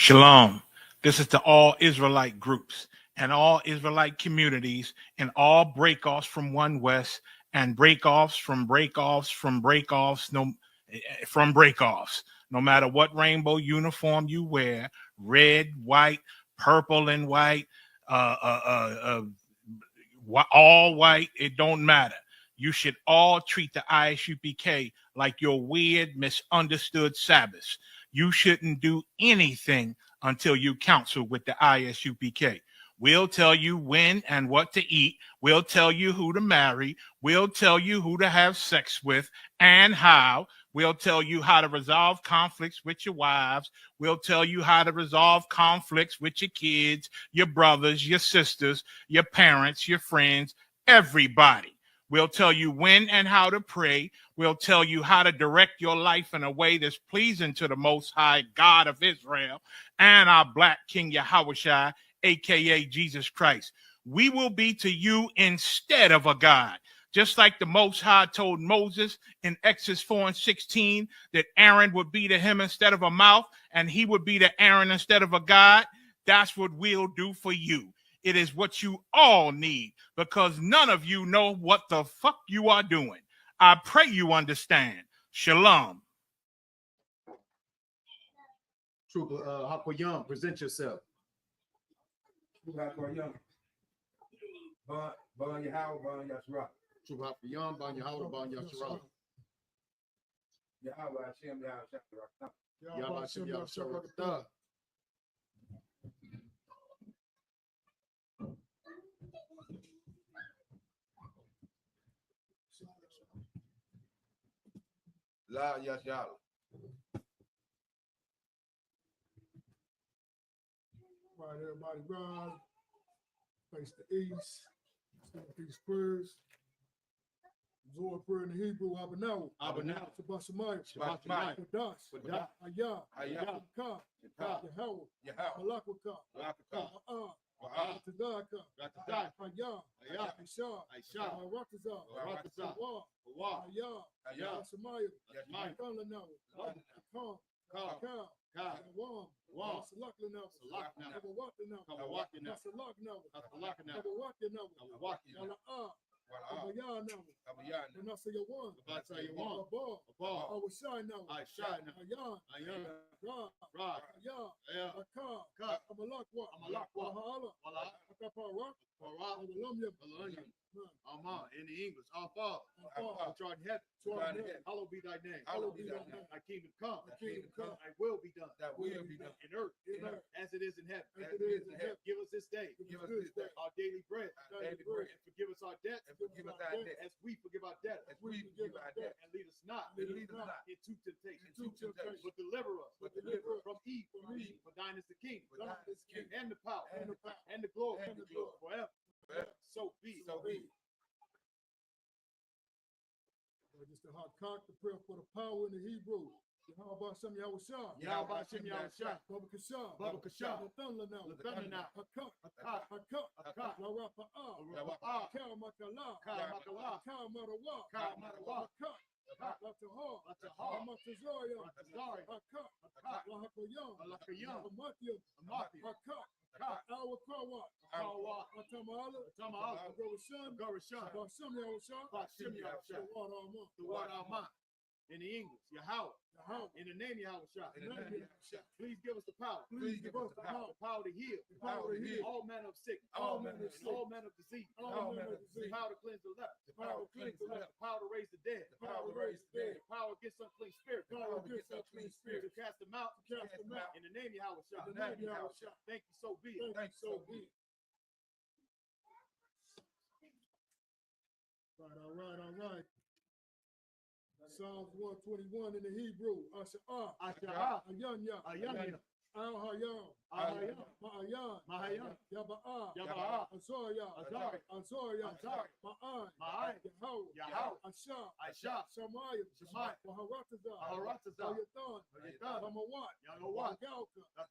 Shalom. This is to all Israelite groups and all Israelite communities and all breakoffs from One West and breakoffs from breakoffs from breakoffs from breakoffs. No matter what rainbow uniform you wear, red, white, purple, and white, all white, it don't matter. You should all treat the Isupk like your weird, misunderstood Sabbaths. You shouldn't do anything until you counsel with the Isupk. We'll tell you when and what to eat. We'll tell you who to marry. We'll tell you who to have sex with and how. We'll tell you how to resolve conflicts with your wives. We'll tell you how to resolve conflicts with your kids, your brothers, your sisters, your parents, your friends, everybody. We'll tell you when and how to pray. We'll tell you how to direct your life in a way that's pleasing to the Most High God of Israel and our Black King Yahushua, a.k.a. Jesus Christ. We will be to you instead of a God. Just like the Most High told Moses in Exodus 4:16 that Aaron would be to him instead of a mouth and he would be to Aaron instead of a God, that's what we'll do for you. It is what you all need because none of you know what the fuck you are doing. I pray you understand. Shalom. Trooper Hakoyam, present yourself. Trooper Hakoyam. Ban Yahweh, Ban Yashra. Trooper Hakoyam, Ban Yahweh, Ban Yashra. Yahweh Hashem, Yahweh Yahweh Hashem, Yahweh Shakra. La Yashal. Right, everybody rise, face the east, say these prayers. Absorb prayer in the Hebrew, Abanaw, Shabbat Shabbat Kadas, Ayah, Ka, Yahweh, Malakaka, Ratazaka, Ayah, Aisha, Rataza, Ayah, Samaya, Kanlanaw, Wam, Salaklanaw, in the English, our Father, which art in heaven, hallowed be thy name. Thy kingdom come, thy will be done, in earth, as it is in heaven. Give us this day our daily bread, and forgive us our debts, as we forgive our debtors, and lead us not into temptation, but deliver us from evil. For thine is the kingdom, and the power, and the glory, forever. So be. Just the hot cock, the prayer for the power in the Hebrew. Yahweh Hashem Yahushua. Yahweh Hashem Yahushua. Baba Kashah. Baba Kashah. Nathanael now. Hakak. Larafa'a. Kal Makala. Kal Marawa. Hakak. Latahar. Amatazaya. Hakak. Lahakoyam. Amatia. Hakak. Our Kawa. Atamala. Garishan. Bashem Yahushua. The word Alma. In the English, Yahweh. In the name of Yahweh. Please give us the power. The power to heal. All manner of sickness. All manner of disease. The power to cleanse the leper. The power to raise the dead. The power against unclean spirits. To cast them out. In the name of Yahweh. Thank you, so be it. All right. Psalms 121 in the Hebrew. Asha'ah. Ayanya. Al-Hayam. Mahayan. Yaba'ah. Azoria. Ma'an. Yahweh. Asha. Shamaya. Waharataza. Ayathan. Hamawat.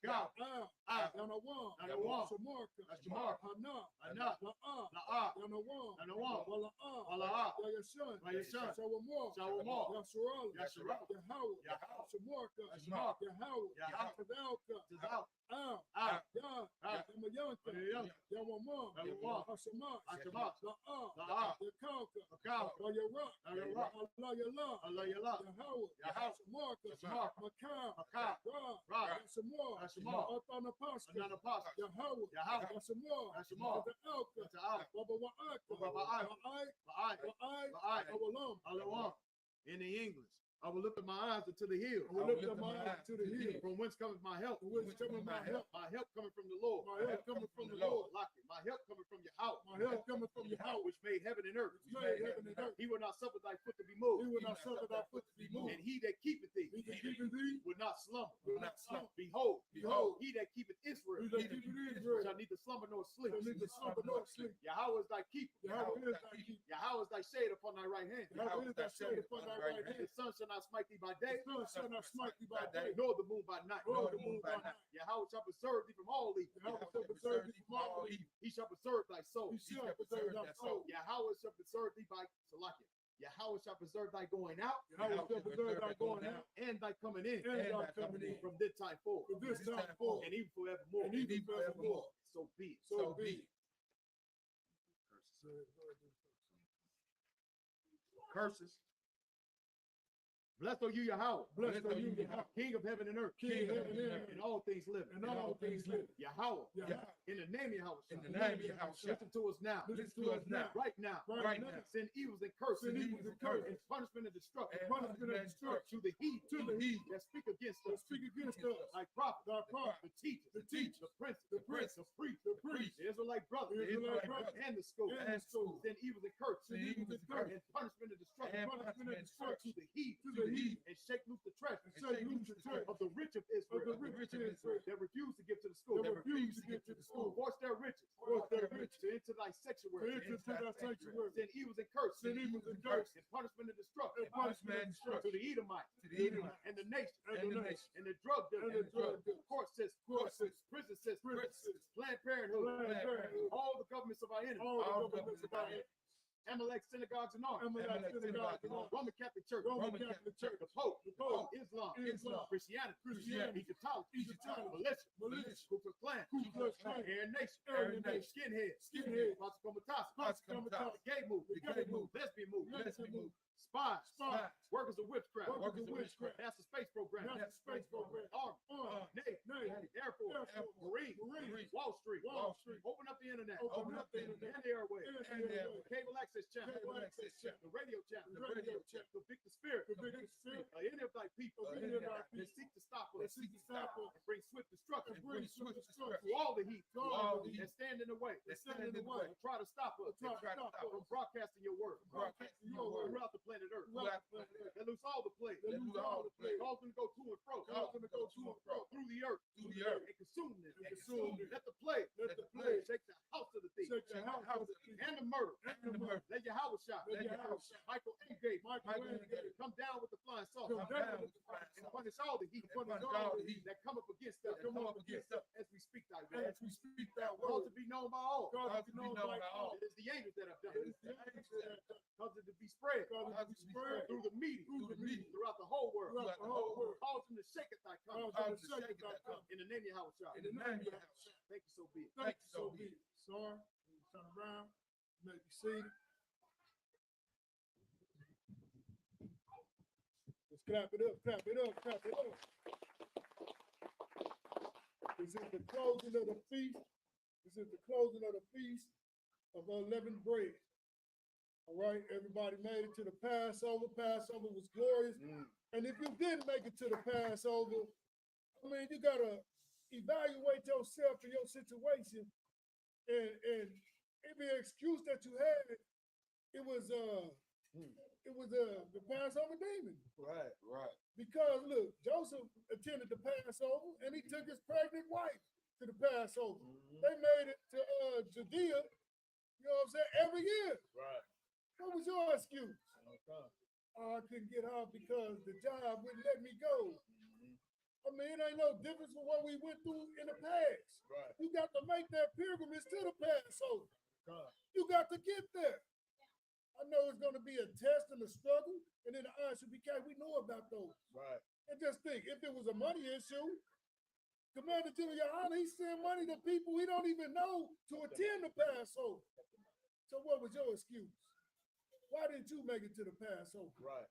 Galka. Yanawam, Yanawam. Shamarka, That's Shamar. Hana, Hana. La'a, La'a. Yanawam, Yanawam. Wala'a, Wala'a. Yayashan, Yayashan. Shawamar, Shawamar. Yasharala, Yasharala. Yahawah, Yahawah. Shamarka, Shemar. Yahawah, Yahawah. Tadalka, Tazal. Yah, Ah. Yamayanka, Yayanka. Yawamam, Yawamam. Hashamat, Hashamat. La'a, La'a. Yakalka, Makal. Yayarak, Yayarak. Allah Yallah, Allah Yallah. Yahawah, Yahawah. Shamarka, Shamarka. Makal, Makal. Ra, Ra. Yashamar, Yashamar. Athanapaska, Ananapas. Yahawah, Yahawah. Yashamar, Yashamar. Tadalka, Ta'al. Baba Wa'aka, Baba Wa'ai, Ba'ai. Ba'ai. Awalam. Alawam. In the English, I will lift up my eyes unto the hills. I will lift up my eyes to the hill. From whence cometh my help? From whence cometh my help? My help coming from the Lord. My help coming from the Lord. Lock it. My help coming from your house. My help coming from your house, Which made heaven and earth. which made heaven and earth. He will not suffer thy foot to be He moved. will not suffer thy foot to be moved. And he that keepeth thee He that keepeth thee will not slumber. will not slumber. Behold, Behold, he that keepeth Israel he that keepeth Israel shall neither slumber nor sleep. shall neither slumber nor sleep. Yahweh is thy keeper. Yahweh is thy keeper. Yahweh is thy shade upon thy right hand. Yahweh is thy shade upon thy right hand. The sun shall not smite thee by The day, sun shall not smite thee by day, nor the moon by night. nor the moon by night. Yahweh shall preserve thee from all evil. Yahweh shall preserve thee from all evil. He shall preserve thy soul. He shall preserve thy soul. Yahweh shall preserve thee by Salakia. Yahweh shall preserve thy going out Yahweh shall preserve thy going out and thy coming in and thy coming in from this time forward from this time forth and even forevermore. and even forevermore. So be it. So be it. Curses. Blessed are you, Yahweh. Blessed are you, Yahweh, King of heaven and earth. King of heaven and earth, And all things living. and all things living. Yahweh. Yahweh, In the name of Yahweh. in the name of Yahweh, Listen to us now. listen to us now. Right now. Right now. Send evils and curses. Send evils and curses. And punishment and destruction. And punishment and destruction To the heat. to the heat That speak against that us. speak against us, Like prophets. thy prophet, The teachers. the teachers, The princes. the princes, The priests. the priests, The Israelite brothers. the Israelite brothers, And the schools. and the schools. Send evils and curses. Send evils and curses. And punishment and destruction. And punishment and destruction To the heat. to the heat, And shake loose the treasure. and shake loose the treasure Of the rich of of Israel. the rich of Israel That refuse to give to the school. that refuse to get to the Who school, force their riches. force their riches To enter thy to sanctuary. enter to thy sanctuary, Send evils and curses. send evils and curses, And punishment and destruction. and punishment and To destruction the Edomites. to the Edomites And the nation. and the nation, And the drug and dealers. the drug dealers, Court system. court system, Prison system. prison system, Planned Parenthood. Planned Parenthood, All the governments of our enemies. all the governments of our enemies, Amalek synagogues and arms. Amalek synagogues and arms, Roman Catholic Church. Roman Catholic Church, The Pope. the Pope, Islam. Islam, Christianity. Christianity, Egyptology. Egyptology, Militia. militia, Ku Klux Klan. Ku Klux Klan, Aryan Nation. Aryan Nation, Skinheads. Skinheads, Pascomatasa. Pascomatasa, Gay movement. the gay movement, Lesbian movement. lesbian movement, Spies. spies, Workers of witchcraft. workers of witchcraft, NASA space program. NASA space program, Army. armed, Navy. Navy, Air Force. Air Force, Marine. Marines, Wall Street. Wall Street, Open up the internet. open up the internet, And the airways. and the airways, Cable access channel. cable access channel, The radio channel. the radio channel, Convict the spirit. the biggest spirit Any of thy people. of any of our That people seek to stop that us. seek to stop us, And bring swift destruction. and bring swift destruction To all the heat. to all the heat That stand in the way. that stand in the way, And try to stop us. to try to stop us From broadcasting your word. broadcasting your word Throughout the planet Earth. throughout the planet, That loose all the plagues. that lose all the plague, Cause them to go to and fro. cause them to go to and fro Through the earth. through the earth, And consume them. and consume them. Let the plague. Let the plague Shake the house of the thief. shake the house of the thief And the murder. and the murder. Let your house shot. Let your house shine. Michael and Gabriel. Michael and Gabriel, Come down with the flying saucer. come down with the fire And punish all the heat. punish all the heat That come up against us. that come up against us As we speak thy word. as we speak that Cause word. to be known by all. God is known by all. It is the angels that have done It it. is the angels that have done Cause it to be spread. God is spread Through the meeting. through the meeting Throughout the whole world. throughout the whole world. Cause them to shake at thy coming. God is shake that come In the name of Yahweh. in the name of Yahweh. Thank you so be it. Thank you, so be it. Sorry, turn around, you may be seated. Let's clap it up, clap it up, clap it up. This is the closing of the feast. This is the closing of the feast of unleavened bread. All right, everybody made it to the Passover. Passover was glorious. And if you didn't make it to the Passover, I mean, you gotta evaluate yourself and your situation. And every excuse that you had, it was the Passover demon. Right, right. Because look, Joseph attended the Passover and he took his pregnant wife to the Passover. They made it to Judea, you know what I'm saying, every year. Right. What was your excuse? Oh, I couldn't get out because the job wouldn't let me go. I mean, it ain't no difference from what we went through in the past. Right. You got to make that pilgrimage to the Passover. God. You got to get there. I know it's going to be a test and a struggle, and then the Isupk, we know about those. Right. And just think, if it was a money issue, Commander General Yohana, he sent money to people he don't even know to attend the Passover. So what was your excuse? Why didn't you make it to the Passover? Right.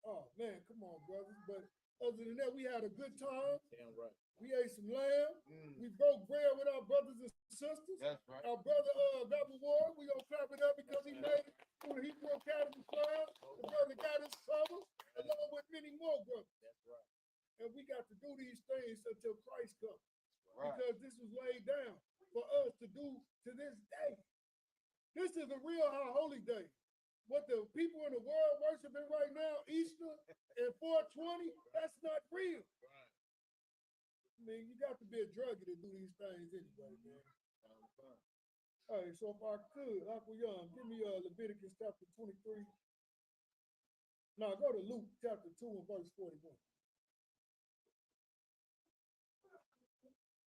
Oh man, come on, brothers. But other than that, we had a good time. Damn right. We ate some lamb. Mm. We broke bread with our brothers and sisters. That's right. Our brother Gabba Ward, we gonna clap it up because he made it through the Hebrew Academy class. The brother got his cover, along with many more brothers. That's right. And we got to do these things until Christ comes. Right. Because this was laid down for us to do to this day. This is a real high holy day. What the people in the world worshiping right now, Easter and 420, that's not real. Right. I mean, you got to be a druggie to do these things anyway, man. All right, so if I could, Uncle Young, give me Leviticus chapter 23. Now go to Luke chapter 2 and verse 41.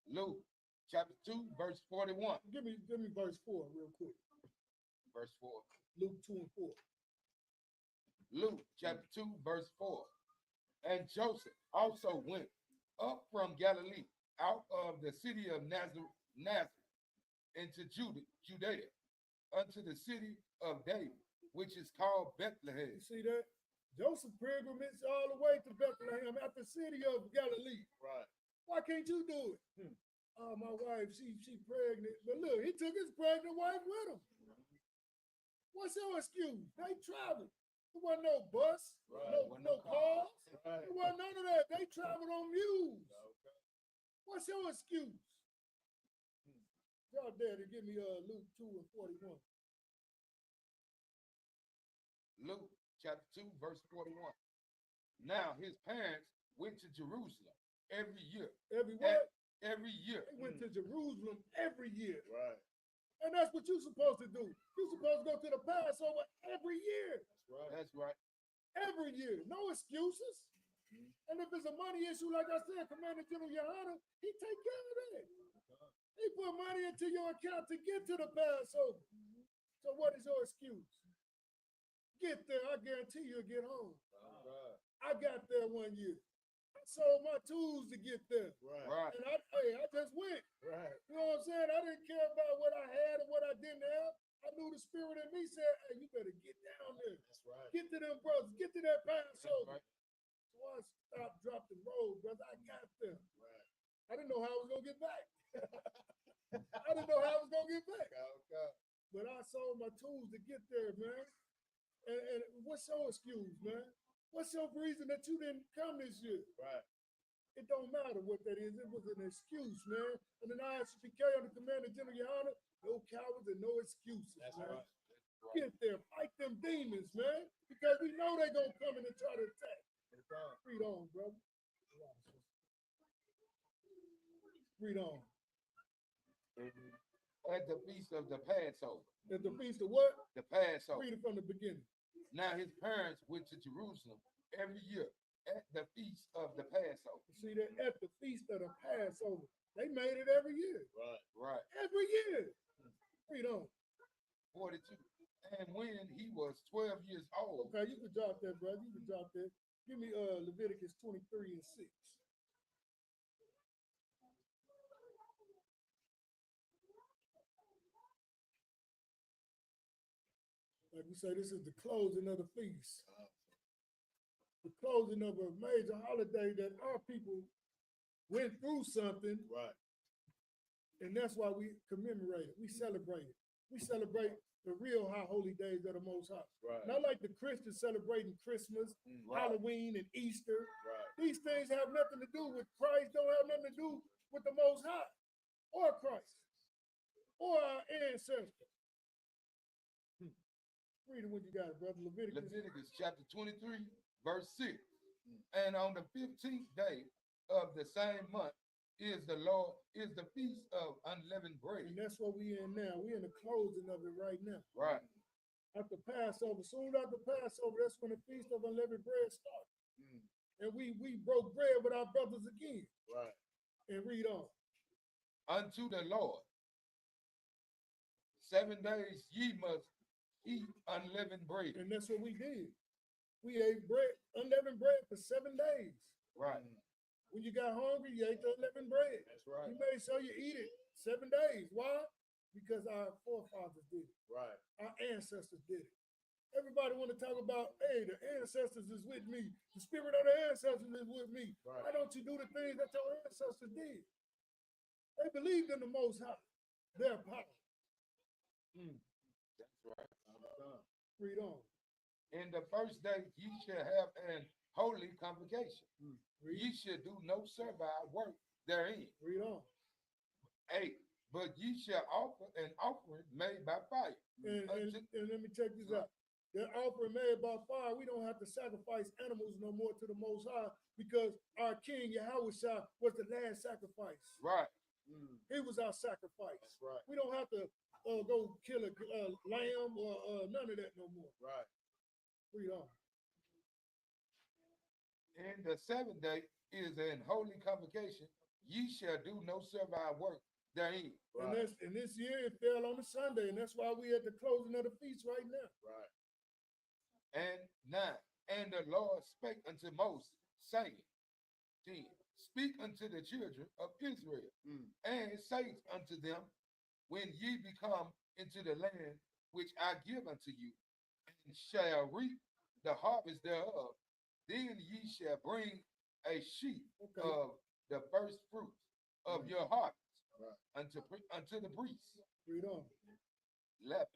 Luke chapter 2, verse 41. Give me verse 4 real quick. Verse 4. Luke 2 and 4. Luke chapter 2, verse 4. And Joseph also went up from Galilee, out of the city of Nazareth into Judea, unto the city of David, which is called Bethlehem. You see that? Joseph pilgrimaged all the way to Bethlehem at the city of Galilee. Right. Why can't you do it? Oh, my wife, she pregnant. But look, he took his pregnant wife with him. What's your excuse? They traveled. There wasn't no bus, Right. no cars. Right. There wasn't none of that. They traveled on mules. Okay. What's your excuse? Y'all dare to give me Luke 2 and 41. Luke chapter 2, verse 41. Now his parents went to Jerusalem every year. Every what? Every year. They went to Jerusalem every year. Right. And that's what you're supposed to do. You're supposed to go to the Passover every year. That's right. That's right. Every year. No excuses. And if it's a money issue, like I said, Commander General Yohana, he take care of that. He put money into your account to get to the Passover. So what is your excuse? Get there, I guarantee you'll get home. Right. I got there one year. I sold my tools to get there. Right. Right. And I just went. Right. You know what I'm saying? I didn't care about what I had and what I didn't have. I knew the spirit in me said, hey, you better get down there. That's right. Get to them brothers. Get to that Passover. Right. So I stopped, dropped, and rolled, brother. I got there. Right. I didn't know how I was going to get back. I didn't know how I was going to get back. Okay. But I sold my tools to get there, man. And what's your excuse, man? What's your reason that you didn't come this year? Right. It don't matter what that is. It was an excuse, man. And then Isupk under Commander General Yohana, no cowards and no excuses, That's man. right. Get there, fight them demons, man. Because we know they're going to come in and try to attack. That's right. Read on, brother. Read on. At the feast of the Passover. At the feast of what? The Passover. Read it from the beginning. Now his parents went to Jerusalem every year at the feast of the Passover. You see that? At the feast of the Passover. They made it every year. Right. Right. Every year. Read on. 42. And when he was 12 years old, Okay, you can drop that, brother. You can drop that. Give me Leviticus 23 and 6. Like we say, this is the closing of the feast. The closing of a major holiday that our people went through something, Right. and that's why we commemorate it. We celebrate it. We celebrate the real high holy days of the Most High. Right. Not like the Christians celebrating Christmas, Right. Halloween, and Easter. Right. These things have nothing to do with Christ, don't have nothing to do with the Most High, or Christ, or our ancestors. Read it when you got it, brother. Leviticus chapter 23, verse 6. And on the 15th day of the same month is the feast of unleavened bread. And that's what we in now. We in the closing of it right now. Right. After Passover, soon after Passover, that's when the feast of unleavened bread starts. and we broke bread with our brothers again. Right. And read on. unto the Lord. 7 days ye must eat unleavened bread. And that's what we did. We ate bread, unleavened bread for 7 days. Right. When you got hungry, you ate the unleavened bread. That's right. You made sure you eat it 7 days. Why? Because our forefathers did it. Right. Our ancestors did it. Everybody want to talk about, hey, the ancestors is with me. The spirit of the ancestors is with me. Right. Why don't you do the things that your ancestors did? They believed in the Most High, their power. That's right. Read on. In the first day ye shall have an holy convocation. Read, Ye shall do no servile work therein. read on. 8. But ye shall offer an offering made by fire. And let me check this out. The offering made by fire, we don't have to sacrifice animals no more to the Most High because our King Yahushua was the last sacrifice. Right. He was our sacrifice. That's right. We don't have to go kill a lamb or none of that no more. Right. Read on. In the 7th day is an holy convocation. Ye shall do no servile work therein. Right. And this year it fell on a Sunday, and that's why we at the closing of the feast right now. Right. And 9. And the Lord spake unto Moses, saying, 10. Speak unto the children of Israel, and say unto them, when ye become into the land which I give unto you, and shall reap the harvest thereof, then ye shall bring a sheaf Okay. of the first fruits of your harvest Right. unto the priest. Read on. 11.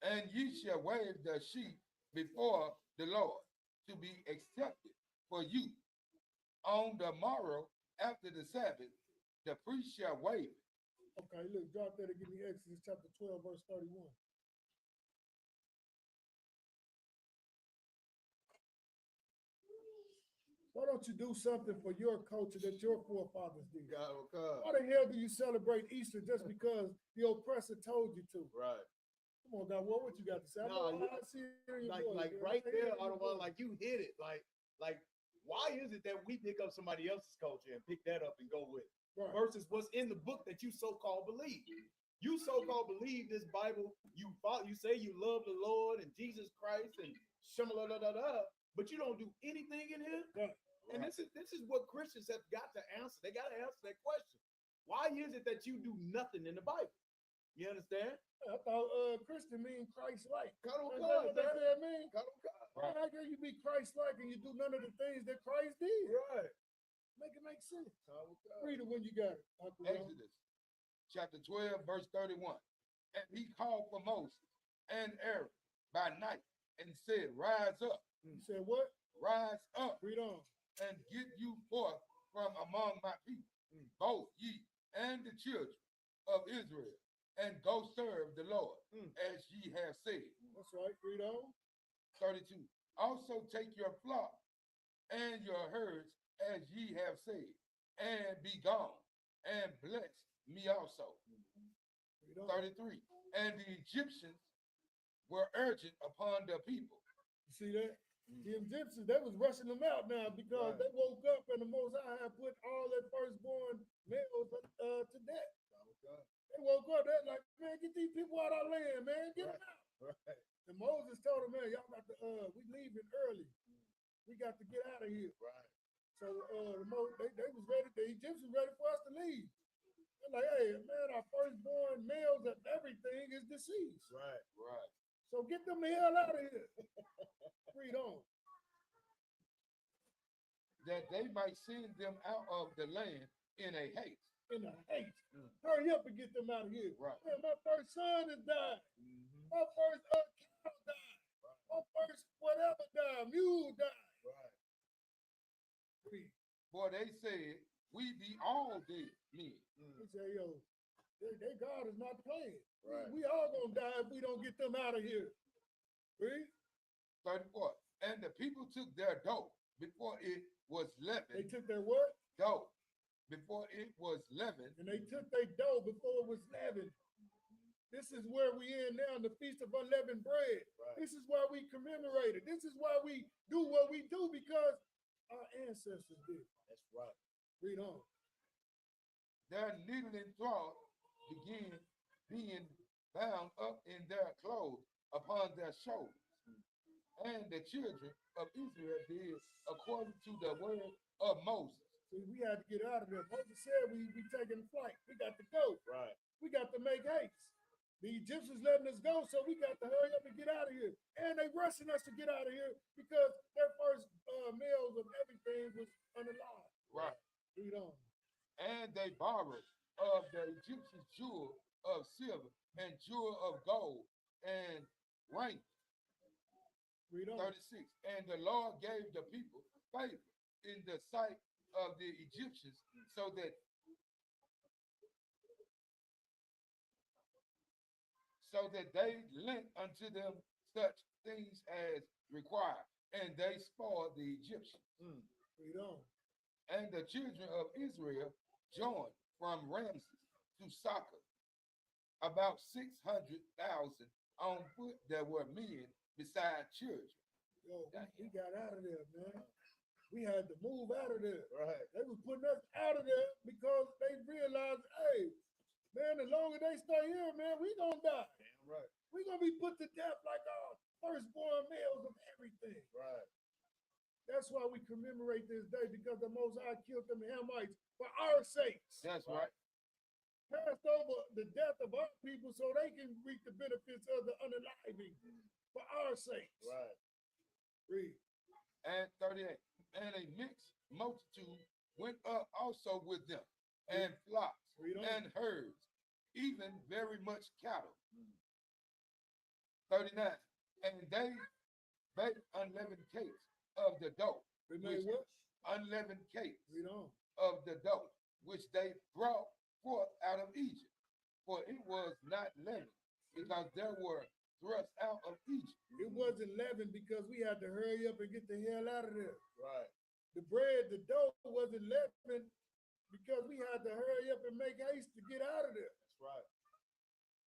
And ye shall wave the sheep before the Lord to be accepted for you. On the morrow after the Sabbath, the priest shall wave it. Okay, look, drop that and give me Exodus chapter 12, verse 31. Why don't you do something for your culture that your forefathers did? God will come. Why the hell do you celebrate Easter just because the oppressor told you to? Right. Come on, God, what you got to say? No, I see it in your voice, Like man. right I hear there, it in your Audubon, voice. like you hit it. Like why is it that we pick up somebody else's culture and pick that up and go with it? Right. Versus what's in the book that you so-called believe. You so-called believe this Bible. You say you love the Lord and Jesus Christ and but you don't do anything in here. Right. And this is what Christians have got to answer. They got to answer that question. Why is it that you do nothing in the Bible? You understand? I thought Christian mean Christ-like. God on That's God, what that man. mean? God on God. Right. How can you be Christ-like and you do none of the things that Christ did? Right. Make it make sense. God on God. Read it when you got it. Uncle Ron. Exodus chapter 12, verse 31. And he called for Moses and Aaron by night and said, rise up, You said what? rise up, Read on. and get you forth from among my people, both ye and the children of Israel, and go serve the Lord, as ye have said. That's right. Read on. 32. Also take your flock and your herds, as ye have said, and be gone, and bless me also. Read on. 33. And the Egyptians were urgent upon the people. You see that? The Egyptians, they was rushing them out now because Right. they woke up and the Most High had put all their firstborn males to death. God on God. They woke up, they're like, man, get these people out of our land, man. Get them out. Right. And Moses told them, man, y'all got to, we leaving early. We got to get out of here. Right. So they was ready, the Egyptians ready for us to leave. They're like, hey, man, our firstborn males of everything is deceased. Right. Right. So get them the hell out of here. Read on. That they might send them out of the land in a haste. In a haste. Hurry up and get them out of here. Right. Man, my first son has died. Mm-hmm. My first cow died. My first whatever died. Mule died. Right. Read. For they said, we be all dead men. He said, yo, they God is not playing. Right. We all gonna die if we don't get them out of here. Read. 34. And the people took their dough before it was They leavened. took their what? Dough before it was leavened. And they took their dough before it was leavened. This is where we in now, the Feast of Unleavened Bread. Right. This is why we commemorate it. This is why we do what we do, because our ancestors did. That's right. Read on. Their needle and thread began being bound up in their clothes upon their shoulders. And the children of Israel did according to the word of Moses. See, we had to get out of there. Moses said we taking flight. We got to go. Right. We got to make haste. The Egyptians letting us go, so we got to hurry up and get out of here. And they rushing us to get out of here because their first meals of everything was unalive. Right. Read on. And they borrowed of the Egyptians jewel of silver and jewel of gold and rank. Read on. 36. And the Lord gave the people favor in the sight of the Egyptians, so that they lent unto them such things as required, and they spoiled the Egyptians. Read on. And the children of Israel joined from Ramses to Succoth, about 600,000 on foot that were men beside children. Yo, we got out of there, man. We had to move out of there. Right. They was putting us out of there because they realized, hey, man, the longer they stay here, man, we gonna die. Damn right. We gonna be put to death like our firstborn males of everything. Right. That's why we commemorate this day, because the Most High killed them Hamites for our sakes. That's right. Passed over the death of our people so they can reap the benefits of the unaliving for our sakes. Right. Read. And 38. And a mixed multitude went up also with them, and flocks Read on. and herds, even very much cattle. 39. And they baked unleavened cakes of the dough. Remain which- what? Unleavened cakes Read on. of the dough, which they brought forth out of Egypt. For it was not leavened, because there were thrust out of Egypt. It wasn't leavened because we had to hurry up and get the hell out of there. Right. The bread, the dough wasn't leavened because we had to hurry up and make haste to get out of there. That's right.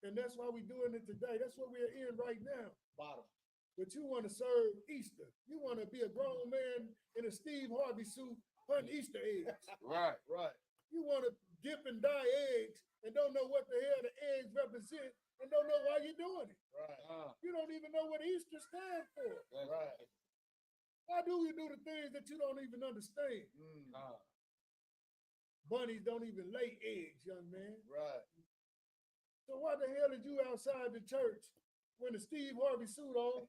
And that's why we're doing it today. That's what we're in right now. Bottom. But you want to serve Easter. You want to be a grown man in a Steve Harvey suit hunting Easter eggs. Right. Right. You want to dip and dye eggs and don't know what the hell the eggs represent and don't know why you're doing it. Right. You don't even know what Easter stands for. That's Right. Why do you do the things that you don't even understand? Bunnies don't even lay eggs, young man. Right. So why the hell is you outside the church when the Steve Harvey suit on,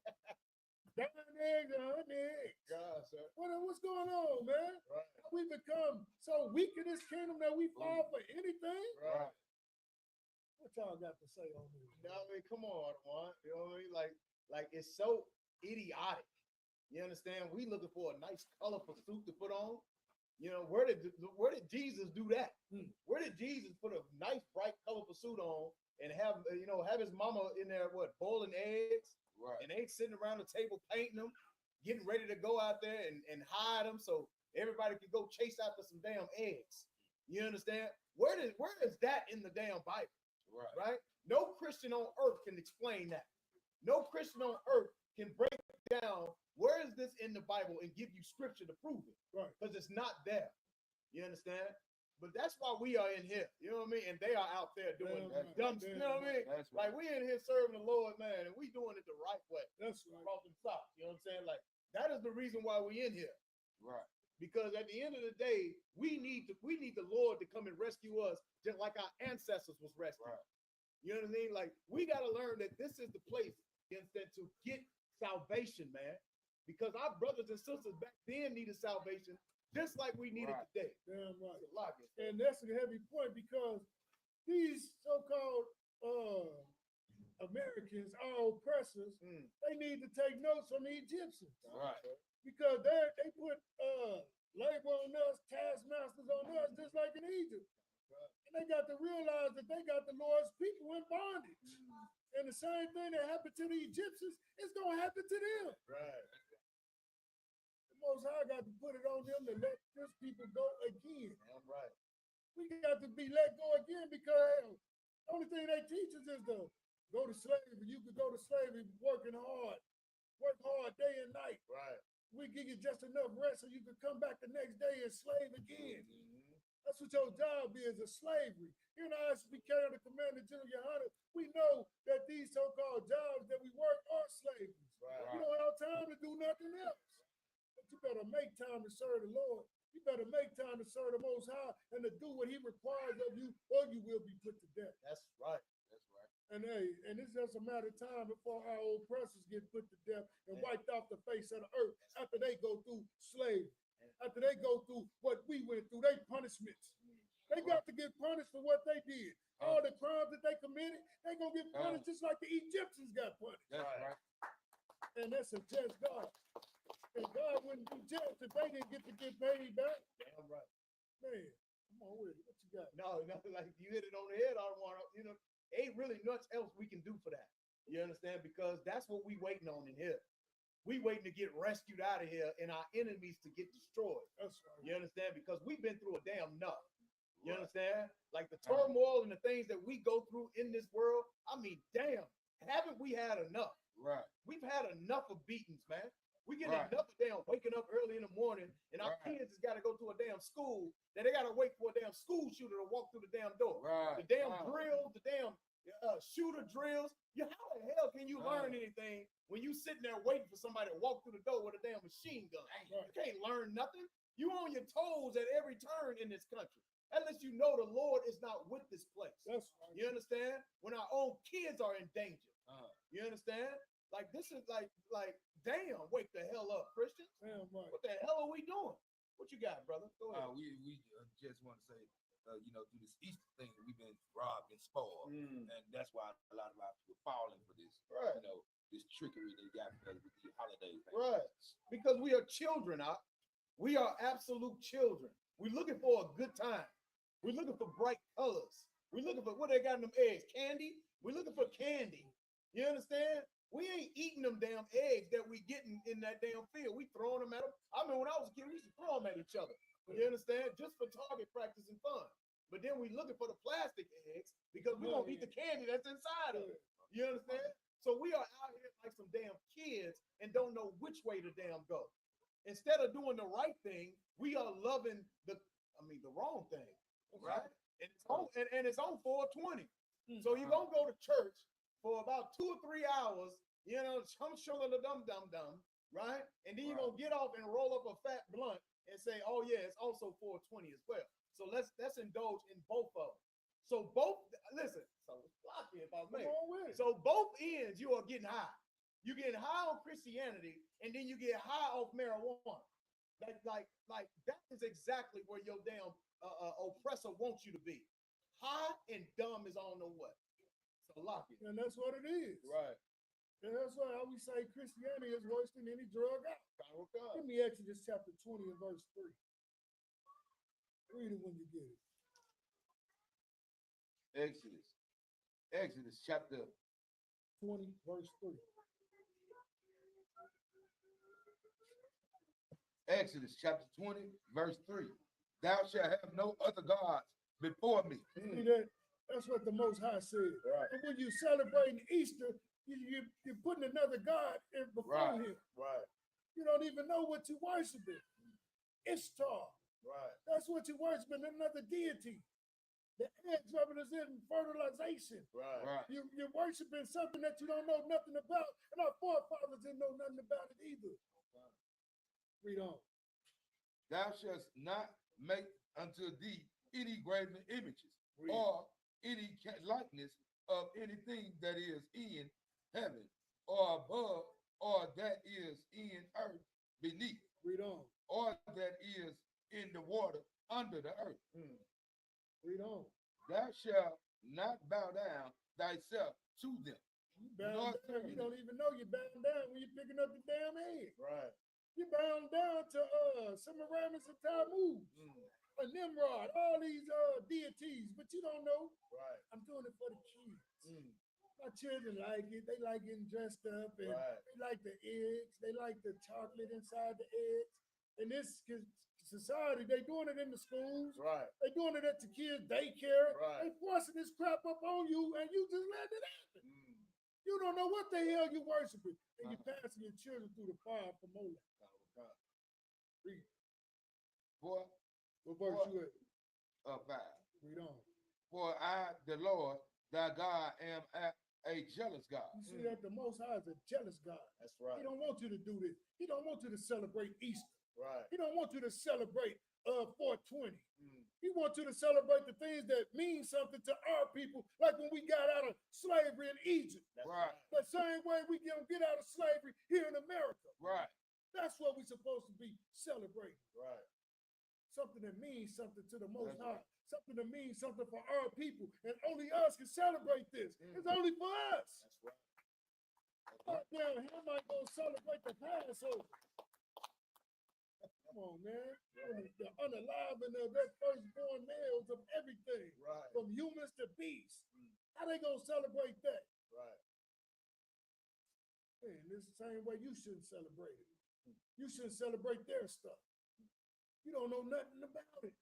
dyeing eggs and hunting eggs? God, sir. What's going on, man? Right. We become so weak in this kingdom that we fall for anything? Right. What y'all got to say on this? You know what I mean? Come on, Juan. You know what I mean? Like it's so idiotic. You understand? We looking for a nice, colorful suit to put on. You know, where did Jesus do that? Where did Jesus put a nice, bright, colorful suit on and have his mama in there boiling eggs? right. And they sitting around the table painting them, getting ready to go out there and hide them so everybody can go chase after some damn eggs. You understand? Where is that in the damn Bible? Right. Right? No Christian on earth can explain that. No Christian on earth can break down where is this in the Bible and give you scripture to prove it. Right. Because it's not there. You understand? But that's why we are in here. You know what I mean? And they are out there doing Damn right. dumb Damn you know what I mean? That's Like right. we in here serving the Lord, man, and we doing it the right way. That's right. Across them socks. You know what I'm saying? Like that is the reason why we in here. Right. Because at the end of the day, we need the Lord to come and rescue us just like our ancestors was rescued. Right. You know what I mean? Like we got to learn that this is the place to get salvation, man. Because our brothers and sisters back then needed salvation just like we need it Right. today. Damn right. It's a lot, man. And that's a heavy point because these so-called Americans, our oppressors, they need to take notes from the Egyptians Right. because they put labor on us, taskmasters on us, just like in Egypt. And they got to realize that they got the Lord's people in bondage. And the same thing that happened to the Egyptians is going to happen to them. Right. The Most High got to put it on them to let this people go again. Damn right. We got to be let go again because the only thing they teach us is to go to slavery. You could go to slavery working hard, work hard day and night. Right. We give you just enough rest so you can come back the next day and slave again. That's what your job is, a slavery. Here in Isupk, the Commander General, Your Honor, we know that these so-called jobs that we work are slaveries. Right. You don't have time to do nothing else. But you better make time to serve the Lord. You better make time to serve the Most High and to do what He requires of you, or you will be put to death. That's right. That's right. And hey, and it's just a matter of time before our oppressors get put to death and wiped off the face of the earth after they go through slavery, after they go through what we went through, they punishments. They got to get punished for what they did. All the crimes that they committed, they gonna get punished just like the Egyptians got punished. That's right. And that's a just God. And God wouldn't be just if they didn't get to get paid back. Damn right. Man, come on with it. What you got? No, like you hit it on the head. I don't want to, ain't really much else we can do for that. You understand? Because that's what we waiting on in here. We waiting to get rescued out of here and our enemies to get destroyed. That's right. You understand? Because we've been through a damn enough. You understand? Like the turmoil and the things that we go through in this world. I mean, damn, haven't we had enough? Right. We've had enough of beatings, man. We get Right. enough of damn waking up early in the morning, and our Right. kids has got to go to a damn school that they got to wait for a damn school shooter to walk through the damn door. Right. The damn Right. drills, the damn shooter drills. How the hell can you learn Right. anything when you sitting there waiting for somebody to walk through the door with a damn machine gun? Right. You can't learn nothing. You on your toes at every turn in this country. That lets you know the Lord is not with this place. That's right. You understand? When our own kids are in danger. Uh-huh. You understand? Like this is like damn, wake the hell up, Christians. Damn right. What the hell are we doing? What you got, brother? Go ahead. We just want to say, through this Easter thing, we've been robbed and spoiled, and that's why a lot of our people falling for this. Right. This trickery they got because with the holidays. Right. Because we are children, we are absolute children. We're looking for a good time. We're looking for bright colors. We're looking for what they got in them eggs. Candy. We're looking for candy. You understand? We ain't eating them damn eggs that we getting in that damn field. We throwing them at them. I mean, when I was a kid, we used to throw them at each other. You understand? Just for target practice and fun. But then we looking for the plastic eggs because we don't eat the candy that's inside of it. You understand? So we are out here like some damn kids and don't know which way to damn go. Instead of doing the right thing, we are loving the wrong thing, right? And it's on 420. So you're gonna go to church for about 2 or 3 hours, chum the dum, right? And then you're gonna get off and roll up a fat blunt and say, oh yeah, it's also 420 as well. So let's indulge in both of them. So lock in if I may. Come on with it. So both ends you are getting high. You get high on Christianity, and then you get high off marijuana. Like that is exactly where your damn oppressor wants you to be. High and dumb is on the what? So lock it. And that's what it is. Right. And that's why we say Christianity is worse than any drug out. Give me Exodus chapter 20 and verse 3. Read it when you get it. Exodus chapter 20, verse 3. Exodus chapter 20, verse 3. Thou shalt have no other gods before me. See that? That's what the Most High said. Right. And when you're celebrating Easter, you're putting another God in before him. Right. You don't even know what you're worshiping. Ishtar. Right. That's what you're worshiping, another deity. The eggs represent fertilization. Right. You're worshiping something that you don't know nothing about, and our forefathers didn't know nothing about it either. Read on. Thou shalt not make unto thee any graven images Read. or any likeness of anything that is in heaven or above or that is in earth beneath Read on. or that is in the water under the earth. Read on. Thou shalt not bow down thyself to them. You bound down. You don't even know you're bound down when you're picking up the damn egg. Right. You bound down to Semiramis and Tammuz, a Nimrod, all these deities, but you don't know. Right. I'm doing it for the kids. My children like it. They like getting dressed up, and they like the eggs. They like the chocolate inside the eggs. And this society, they doing it in the schools. Right. They doing it at the kids' daycare. Right. They forcing this crap up on you, and you just let it happen. You don't know what the hell you're worshiping, and you're passing your children through the fire for Molech. Read. For What verse What? you at? 5. Read on. For I, the Lord, thy God, am a jealous God. You see that the Most High is a jealous God. That's right. He don't want you to do this. He don't want you to celebrate Easter. Right. He don't want you to celebrate 420. Mm. He wants you to celebrate the things that mean something to our people, like when we got out of slavery in Egypt. That's Right. The same way we can get out of slavery here in America. Right. That's what we're supposed to be celebrating. Right. Something that means something to the Most That's High. right. Something that means something for our people. And only us can celebrate this. Mm. It's only for us. That's right. Right down here might go celebrate the Passover. Come on, man. The unalivened of their firstborn males of everything, Right. from humans to beasts. How they gonna celebrate that? Right. Man, this the same way you shouldn't celebrate it. You shouldn't celebrate their stuff. You don't know nothing about it.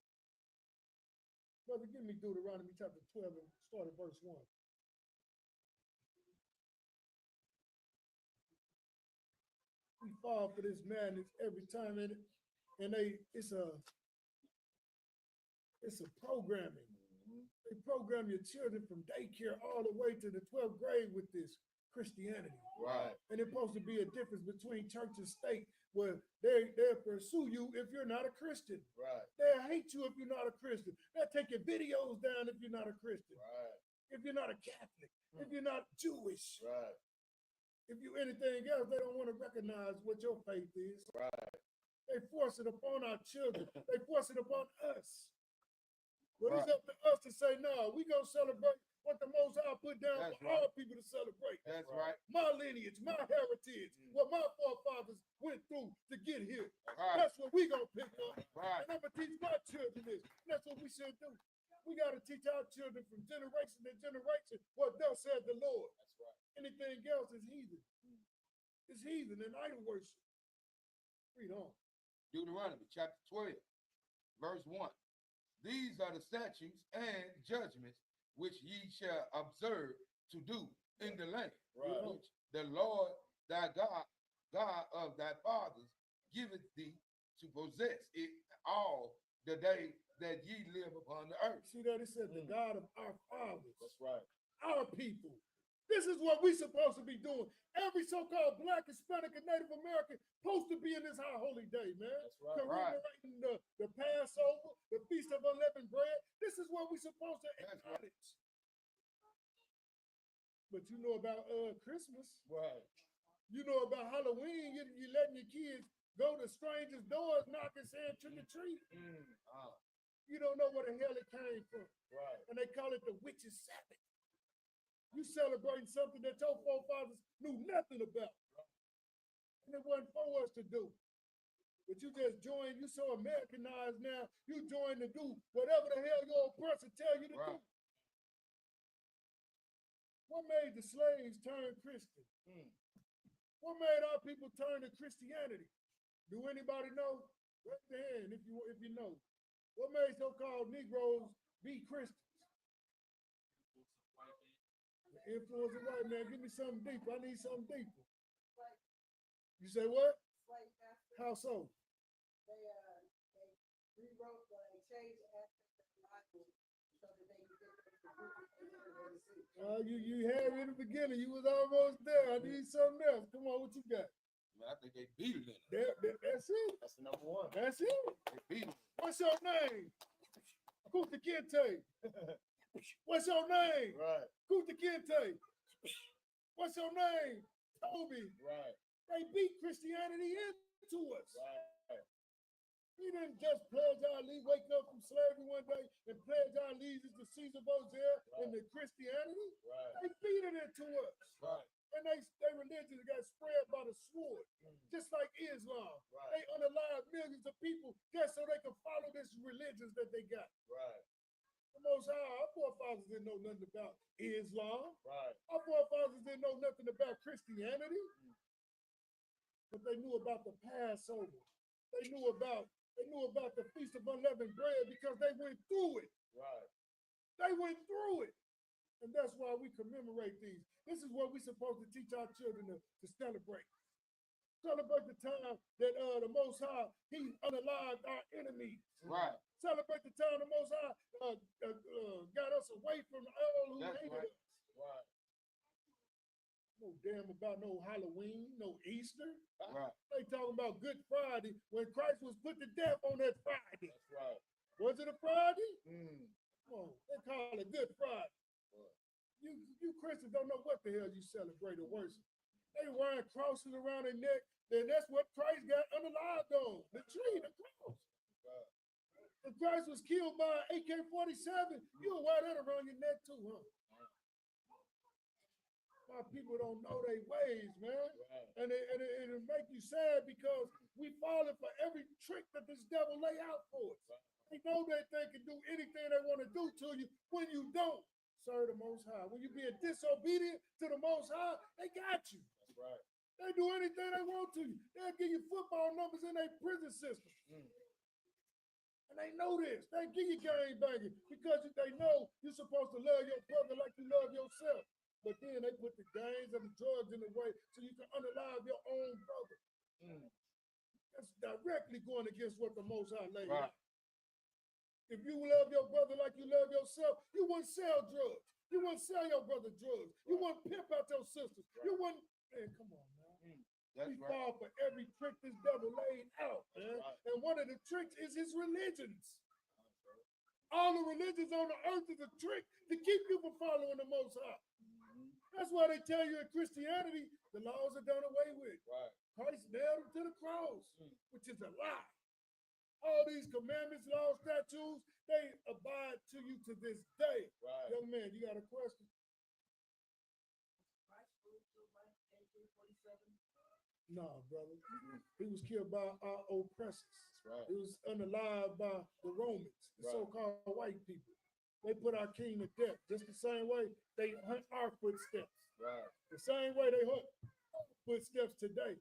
Brother, give me Deuteronomy chapter 12 and start at verse 1. We fall for this madness every time, and it's a programming. They program your children from daycare all the way to the 12th grade with this Christianity. Right. And it's supposed to be a difference between church and state, where they'll pursue you if you're not a Christian. Right. They'll hate you if you're not a Christian. They'll take your videos down if you're not a Christian. Right. If you're not a Catholic, if you're not Jewish, Right. if you anything else, they don't want to recognize what your faith is. Right. They force it upon our children. They force it upon us. But Right. it's up to us to say, no, we gonna celebrate what the Most High put down That's for right. all people to celebrate. That's right. My lineage, my heritage, what my forefathers went through to get here. Right. That's what we gonna pick up. Right. And I'm gonna teach my children this. That's what we should do. We gotta teach our children from generation to generation what thus said the Lord. That's right. Anything else is heathen. It's heathen and idol worship. Read on. Deuteronomy chapter 12, verse 1. These are the statutes and judgments which ye shall observe to do in the land, Right. which the Lord thy God, God of thy fathers, giveth thee to possess it all the day that ye live upon the earth. See that? It said the God of our fathers, That's right. our people. This is what we're supposed to be doing. Every so-called Black, Hispanic, and Native American supposed to be in this high holy day, man. That's right. Commemorating the Passover, the Feast of Unleavened Bread. This is what we're supposed to That's right. acknowledge. But you know about Christmas. Right. You know about Halloween. You letting your kids go to strangers' doors, knocking, saying trick or treat. You don't know where the hell it came from. Right. And they call it the witches' Sabbath. You celebrating something that your forefathers knew nothing about. And it wasn't for us to do. But you just joined, you so Americanized now, you join to do whatever the hell your oppressor tell you to do. Right. What made the slaves turn Christian? What made our people turn to Christianity? Do anybody know? Raise their hand if you know. What made so-called Negroes be Christians? The influence of white man. Give me something deeper. I need something deeper. You say what? How so? They rewrote, they changed the aspect of the Bible so that they could get them to do You had it in the beginning. You was almost there. I need something else. Come on, what you got? Man, I think they beat it in it. That's it. That's the number one. That's it. They beat it. What's your name? Kuta Kinte. What's your name? Right. Kuta Kinte. What's your name? Toby. Right. They beat Christianity into us. Right. We didn't just pledge our allegiance, wake up from slavery one day and pledge our allegiance to Caesar Borgia and to Christianity. Right. They beat it into us. Right. And their religion got spread by the sword, just like Islam. Right. They unalived millions of people just so they could follow this religions that they got. Right. The Most High, our forefathers didn't know nothing about Islam. Right. Our forefathers didn't know nothing about Christianity. But they knew about the Passover. They knew about the Feast of Unleavened Bread because they went through it. Right. They went through it. And that's why we commemorate these. This is what we're supposed to teach our children to celebrate. Celebrate the time that the Most High, He unalived our enemies. Right. Celebrate the time the Most High got us away from all who That's hated right. us. Right. No damn about no Halloween, no Easter. Right. They talking about Good Friday when Christ was put to death on that Friday. That's right. Was it a Friday? Mm. Come on, they call it Good Friday. You Christians don't know what the hell you celebrate or worship. They wearing crosses around their neck, then that's what Christ got unalived on. The tree, the cross. If Christ was killed by an AK-47, you'll wear that around your neck too, huh? My people don't know their ways, man. And it'll make you sad because we falling for every trick that this devil lay out for us. They know that they can do anything they want to do to you when you don't serve the Most High. When you being disobedient to the Most High, they got you. That's right. They do anything they want to you. They'll give you football numbers in their prison system. And they know this. They give you gang banging because they know you're supposed to love your brother like you love yourself. But then they put the gangs and the drugs in the way so you can unalive your own brother. That's directly going against what the Most High laid out. If you love your brother like you love yourself, you wouldn't sell drugs. You wouldn't sell your brother drugs. You wouldn't pimp out your sisters. You wouldn't, man, come on, man. That's We right. fall for every trick this devil laid out, man. And one of the tricks is his religions. All the religions on the earth is a trick to keep you from following the Most High. That's why they tell you in Christianity, the laws are done away with. Right. Christ nailed them to the cross, which is a lie. All these commandments, laws, statutes, they abide to you to this day. Right. Young man, you got a question? No, brother. He was killed by our oppressors. Right. He was unalived by the Romans, the Right. so-called white people. They put our king to death, just the same way they hunt our footsteps. Right. The same way they hunt our footsteps today.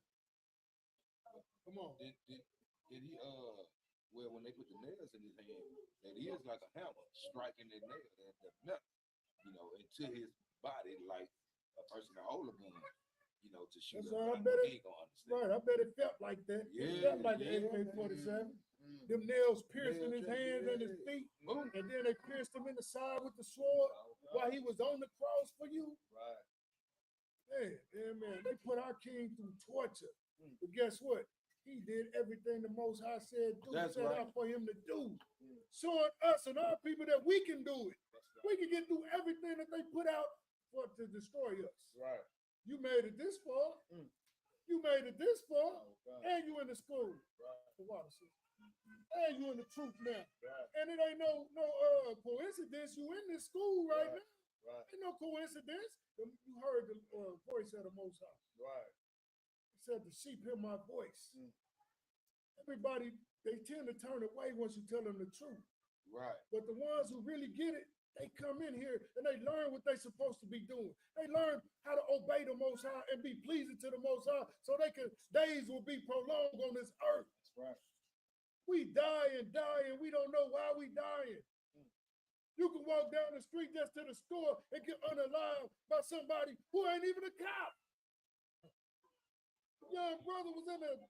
Come on. Did he well when they put the nails in his hand, that is like a hammer striking the nail and the nut, into his body like a person that hold a gun, to shoot That's him. right, I Like, bet he it- ain't gonna understand. Right, I bet it felt like that. It felt like an AK-47. Them nails pierced in his hands and his feet, and then they pierced him in the side with the sword while he was on the cross for you. Right. Yeah, man. They put our king through torture. But guess what? He did everything the Most High said do, That's set right. out for him to do. Showing us and our people that we can do it. We can get through everything that they put out to destroy us. Right. You made it this far. You made it this far. And you in the school. The water system. And you in the truth now. Right. And it ain't no coincidence you in this school right now. Right. Ain't no coincidence. You heard the voice of the Most High. Right. He said, the sheep hear my voice. Everybody, they tend to turn away once you tell them the truth. Right. But the ones who really get it, they come in here and they learn what they're supposed to be doing. They learn how to obey the Most High and be pleasing to the Most High so days will be prolonged on this earth. That's right. We die and we don't know why we dying. You can walk down the street just to the store and get unalived by somebody who ain't even a cop. Young brother was in the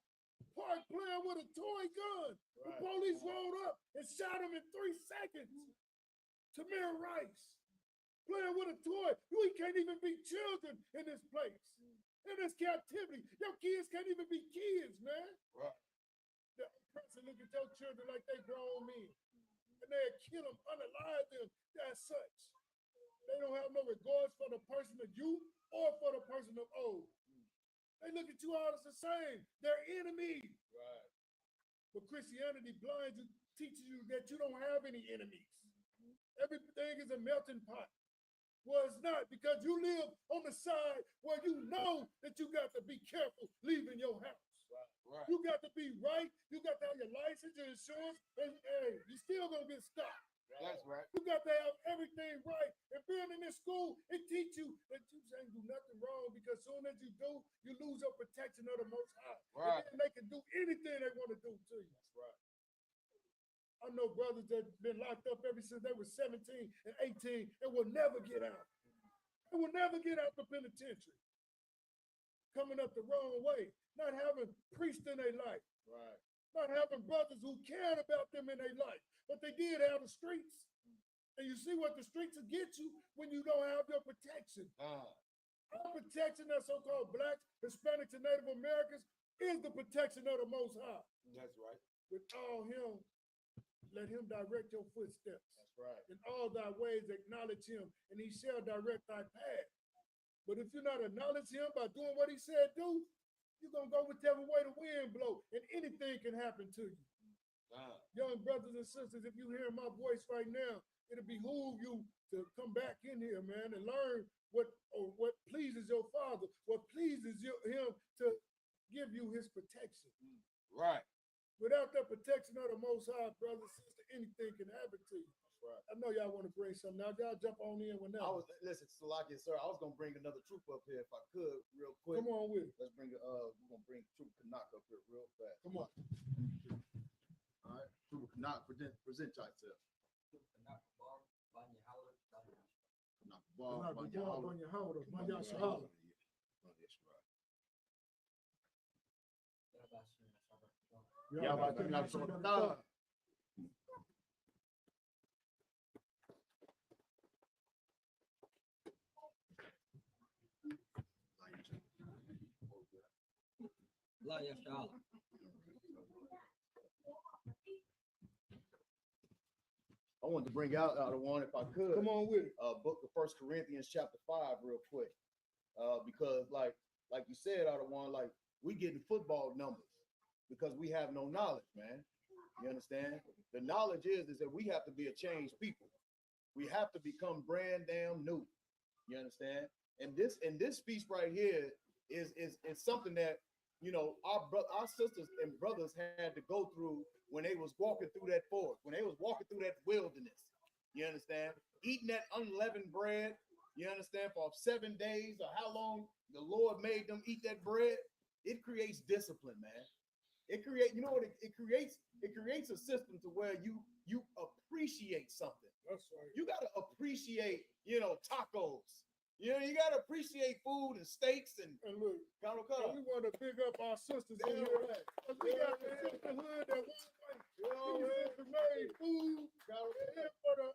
park playing with a toy gun. The police rolled up and shot him in 3 seconds. Tamir Rice, playing with a toy. We can't even be children in this place, in this captivity. Your kids can't even be kids, man. Right. The person look at your children like they grown men. And they'll kill them, unalive them as such. They don't have no regards for the person of youth or for the person of old. They look at you all as the same. They're enemies. Right. But Christianity blinds you, teaches you that you don't have any enemies. Everything is a melting pot. Well, it's not, because you live on the side where you know that you got to be careful leaving your house. Right. You got to be right. You got to have your license, your insurance, and hey, you still gonna get stopped. That's right. You got to have everything right. And being in this school, it teach you that you ain't do nothing wrong, because soon as you do, you lose your protection of the Most High. Right. And then they can do anything they want to do to you. That's right. I know brothers that been locked up ever since they were 17 and 18 and will never get out. They will never get out the penitentiary. coming up the wrong way, not having priests in their life, Right. not having brothers who cared about them in their life, but they did have the streets. And you see what the streets will get you when you don't have your protection. Our protection as so-called blacks, Hispanics, and Native Americans is the protection of the Most High. That's right. With all him, let him direct your footsteps. That's right. In all thy ways acknowledge him, and he shall direct thy path. But if you not acknowledge him by doing what he said do, you're going to go whichever way the wind blow, and anything can happen to you. Young brothers and sisters, if you hear my voice right now, it'll behoove you to come back in here, man, and learn what pleases your Father, what pleases him to give you his protection. Right. Without that protection of the Most High, brother, sister, anything can happen to you. That's right. I know y'all want to bring something out. Y'all jump on in whenever. Listen, Salaki, sir, I was gonna bring another troop up here if I could, real quick. Come on with it. Let's bring we're gonna bring Troop Canuck up here real fast. Come on. All right, Troop Canuck, present yourself. Canuck Bar, Not the bar, on your holler, on your shoulder. Yeah, but I think that's I wanted to bring out the one if I could. Come on with it. Book of 1 Corinthians chapter 5 real quick. Because like you said, out of one, like we getting football numbers because we have no knowledge, man. You understand? The knowledge is that we have to be a changed people. We have to become brand damn new. You understand? And this speech right here is something that, you know, our sisters and brothers had to go through when they was walking through that forest, when they was walking through that wilderness. You understand? Eating that unleavened bread, you understand, for 7 days or how long the Lord made them eat that bread. It creates discipline, man. It creates, you know what it creates? It creates a system to where you appreciate something. That's right. You gotta appreciate, you know, tacos. You know, you gotta appreciate food and steaks and look, we want to big up our sisters in here. We got the sisterhood that one way. These made food for the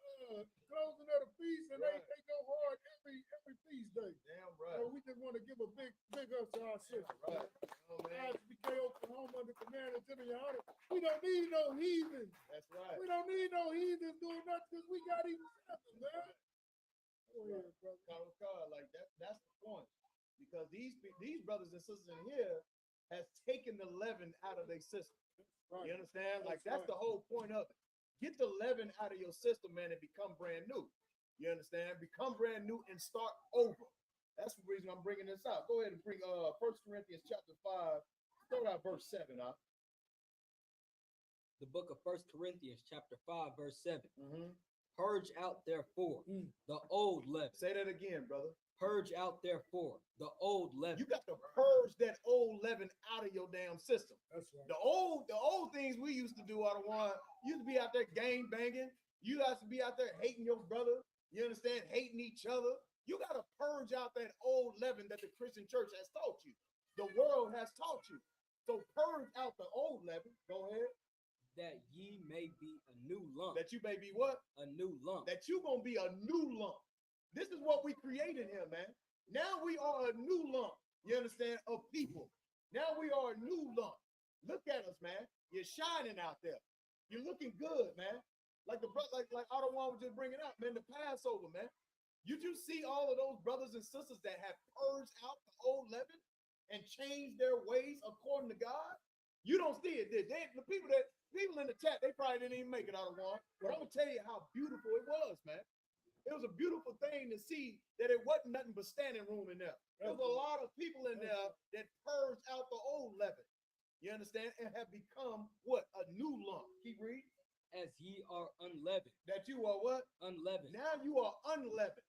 closing of the feast, and they go hard every feast day. Damn right. So we just want to give a big up to our sisters. Right. ISBK Oklahoma under command of Jimmy Hunter. We don't need no heathens. That's right. We don't need no heathens doing nothing because we got each other, man. Go ahead, brother. Like that's the point. Because these brothers and sisters in here has taken the leaven out of their system. Right. You understand? Like that's right. the whole point of it. Get the leaven out of your system, man, and become brand new. You understand? Become brand new and start over. That's the reason I'm bringing this out. Go ahead and bring 1 Corinthians chapter 5. Start out verse 7 out. The book of 1 Corinthians chapter 5 verse 7. Mm-hmm. Purge out therefore the old leaven. Say that again, brother. Purge out therefore the old leaven. You got to purge that old leaven out of your damn system. That's right. The old things we used to do out of one, you used to be out there gang banging. You guys to be out there hating your brother. You understand? Hating each other. You got to purge out that old leaven that the Christian church has taught you. The world has taught you. So purge out the old leaven. Go ahead. That ye may be a new lump. That you may be what? A new lump. That you gonna be a new lump. This is what we created here, man. Now we are a new lump. You understand? Of people. Now we are a new lump. Look at us, man. You're shining out there. You're looking good, man. Like the like Ottawa was just bringing up, man. The Passover, man. You see all of those brothers and sisters that have purged out the old leaven and changed their ways according to God. You don't see it. The people in the chat, they probably didn't even make it out of one. But I'm gonna tell you how beautiful it was, man. It was a beautiful thing to see that it wasn't nothing but standing room in there. There was a lot of people in there that purged out the old leaven. You understand? And have become what? A new lump. Keep reading. As ye are unleavened. That you are what? Unleavened. Now you are unleavened.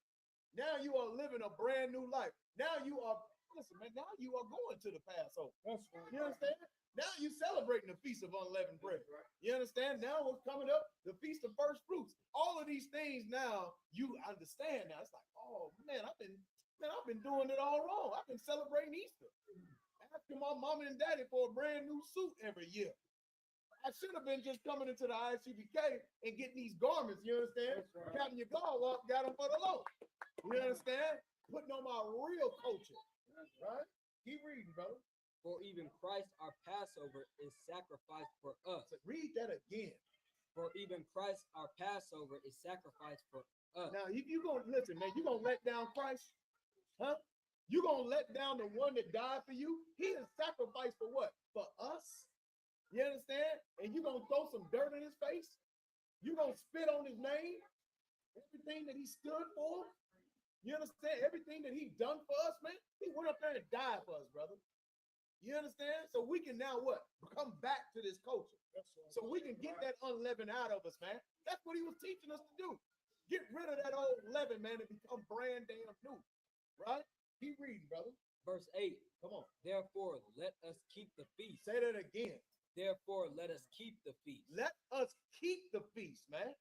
Now you are living a brand new life. Now you are, listen, man, now you are going to the Passover. That's right. You understand? Now you celebrating the Feast of Unleavened Bread. You understand? Now what's coming up? The Feast of First Fruits. All of these things now, you understand now. It's like, oh man, I've been Man, I've been doing it all wrong. I've been celebrating Easter. Asking my mom and daddy for a brand new suit every year. I should have been just coming into the ISUPK and getting these garments, you understand? That's right. Having your guard up, got them for the low. You understand? Putting on my real culture. Right? Keep reading, brother. For even Christ our Passover is sacrificed for us. So read that again. For even Christ our Passover is sacrificed for us. Now, if you gonna listen, man, you gonna let down Christ? Huh? You gonna let down the one that died for you? He is sacrificed for what? For us? You understand? And you gonna throw some dirt in his face? You gonna spit on his name? Everything that he stood for? You understand? Everything that he done for us, man? He went up there and died for us, brother. You understand? So we can now what? Come back to this culture. So we can get that unleavened out of us, man. That's what he was teaching us to do. Get rid of that old leaven, man, and become brand damn new. Right? Keep reading, brother. Verse 8. Come on. Therefore, let us keep the feast. Say that again. Therefore, let us keep the feast. Let us keep the feast, man.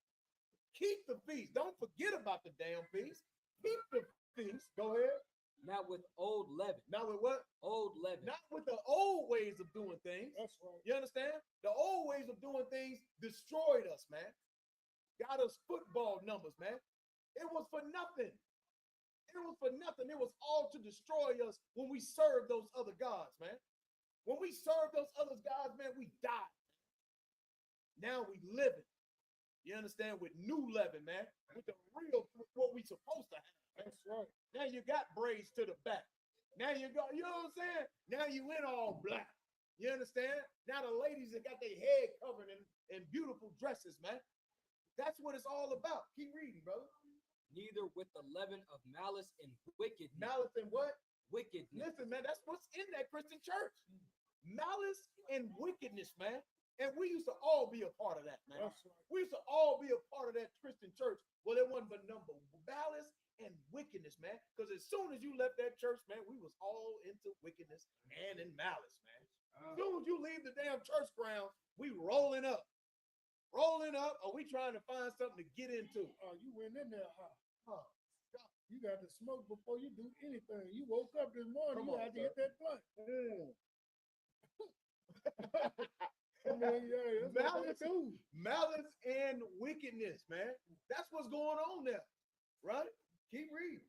Keep the feast. Don't forget about the damn feast. Keep the feast. Go ahead. Not with old leaven. Not with what? Old leaven. Not with the old ways of doing things. That's right. You understand? The old ways of doing things destroyed us, man. Got us football numbers, man. It was for nothing. It was for nothing. It was all to destroy us when we served those other gods, man. When we served those other gods, man, we died. Now we live it. You understand? With new leaven, man. With the real, what we supposed to have. That's right. Now you got braids to the back. Now you go, you know what I'm saying? Now you in all black. You understand? Now the ladies that got their head covered in beautiful dresses, man. That's what it's all about. Keep reading, brother. Neither with the leaven of malice and wickedness. Malice and what? Wickedness. Listen, man, that's what's in that Christian church. Malice and wickedness, man. And we used to all be a part of that, man. That's right. We used to all be a part of that Christian church. Well, it wasn't but number malice and wickedness, man. Because as soon as you left that church, man, we was all into wickedness and in malice, man. As soon as you leave the damn church ground, we rolling up. Rolling up, or we trying to find something to get into. Oh, you went in there, huh? Huh. You got to smoke before you do anything. You woke up this morning, Come you on, had to sir. hit that blunt. I mean, yeah, that's what Malice, they do. malice and wickedness, man. That's what's going on there, right? Keep reading.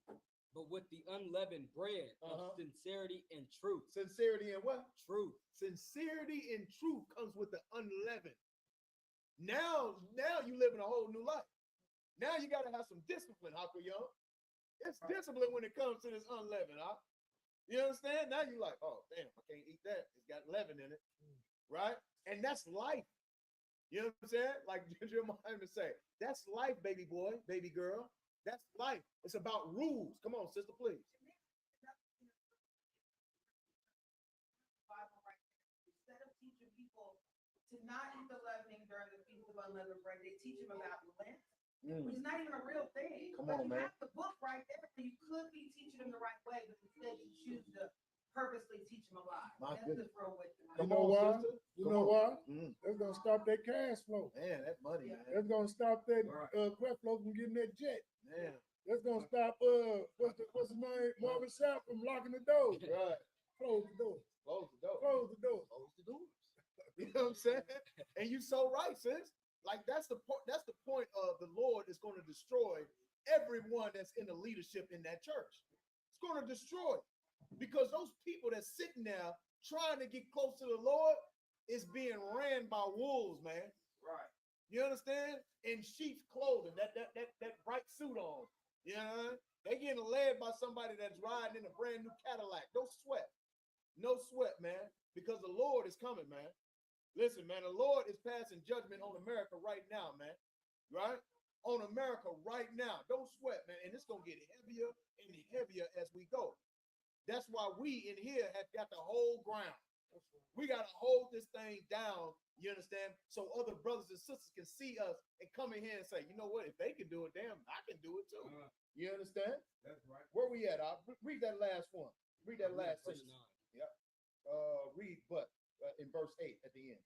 But with the unleavened bread Uh-huh. of sincerity and truth. Sincerity and what? Truth. Sincerity and truth comes with the unleavened. Now you live in a whole new life. Now you got to have some discipline, Haka Young. It's discipline when it comes to this unleavened, huh? You understand? Now you're like, oh, damn, I can't eat that. It's got leaven in it, right? And that's life. You know what I'm saying? Like Jeremiah would say, that's life, baby boy, baby girl. That's life. It's about rules. Come on, sister, please. Bible right there. Instead of teaching people to not eat the leavening during the Feast of Unleavened Bread, they teach them about Lent, which is not even a real thing. Come But on, you man. have the book right there, so you could be teaching them the right way, but instead you choose to purposely teach them a lie. My That's goodness. just real wicked. You know why? sister. You Come know on. why? Mm. That's gonna stop that cash flow. Man, that money, Yeah. man. That's gonna stop that Right. Creflo from getting that jet. Man. That's gonna stop what's his name? Marvin Sapp from locking the door. Right. Close the door. Close the door. Close the door. Close the doors. You know what I'm saying? And you so right, sis. Like that's the point. That's the point of the Lord is going to destroy everyone that's in the leadership in that church. It's going to destroy because those people that's sitting there trying to get close to the Lord is being ran by wolves, man. Right. You understand? In sheep's clothing, that bright suit on. You know, they getting led by somebody that's riding in a brand new Cadillac. Don't sweat. No sweat, man, because the Lord is coming, man. Listen, man, the Lord is passing judgment on America right now, man. Right? On America right now. Don't sweat, man. And it's going to get heavier and heavier as we go. That's why we in here have got the whole ground. We got to hold this thing down, you understand? So other brothers and sisters can see us and come in here and say, you know what? If they can do it, damn, I can do it too. You understand? That's right. Where we at? Read that last one. Read that last Verse sentence. 9. Read but in verse 8 at the end.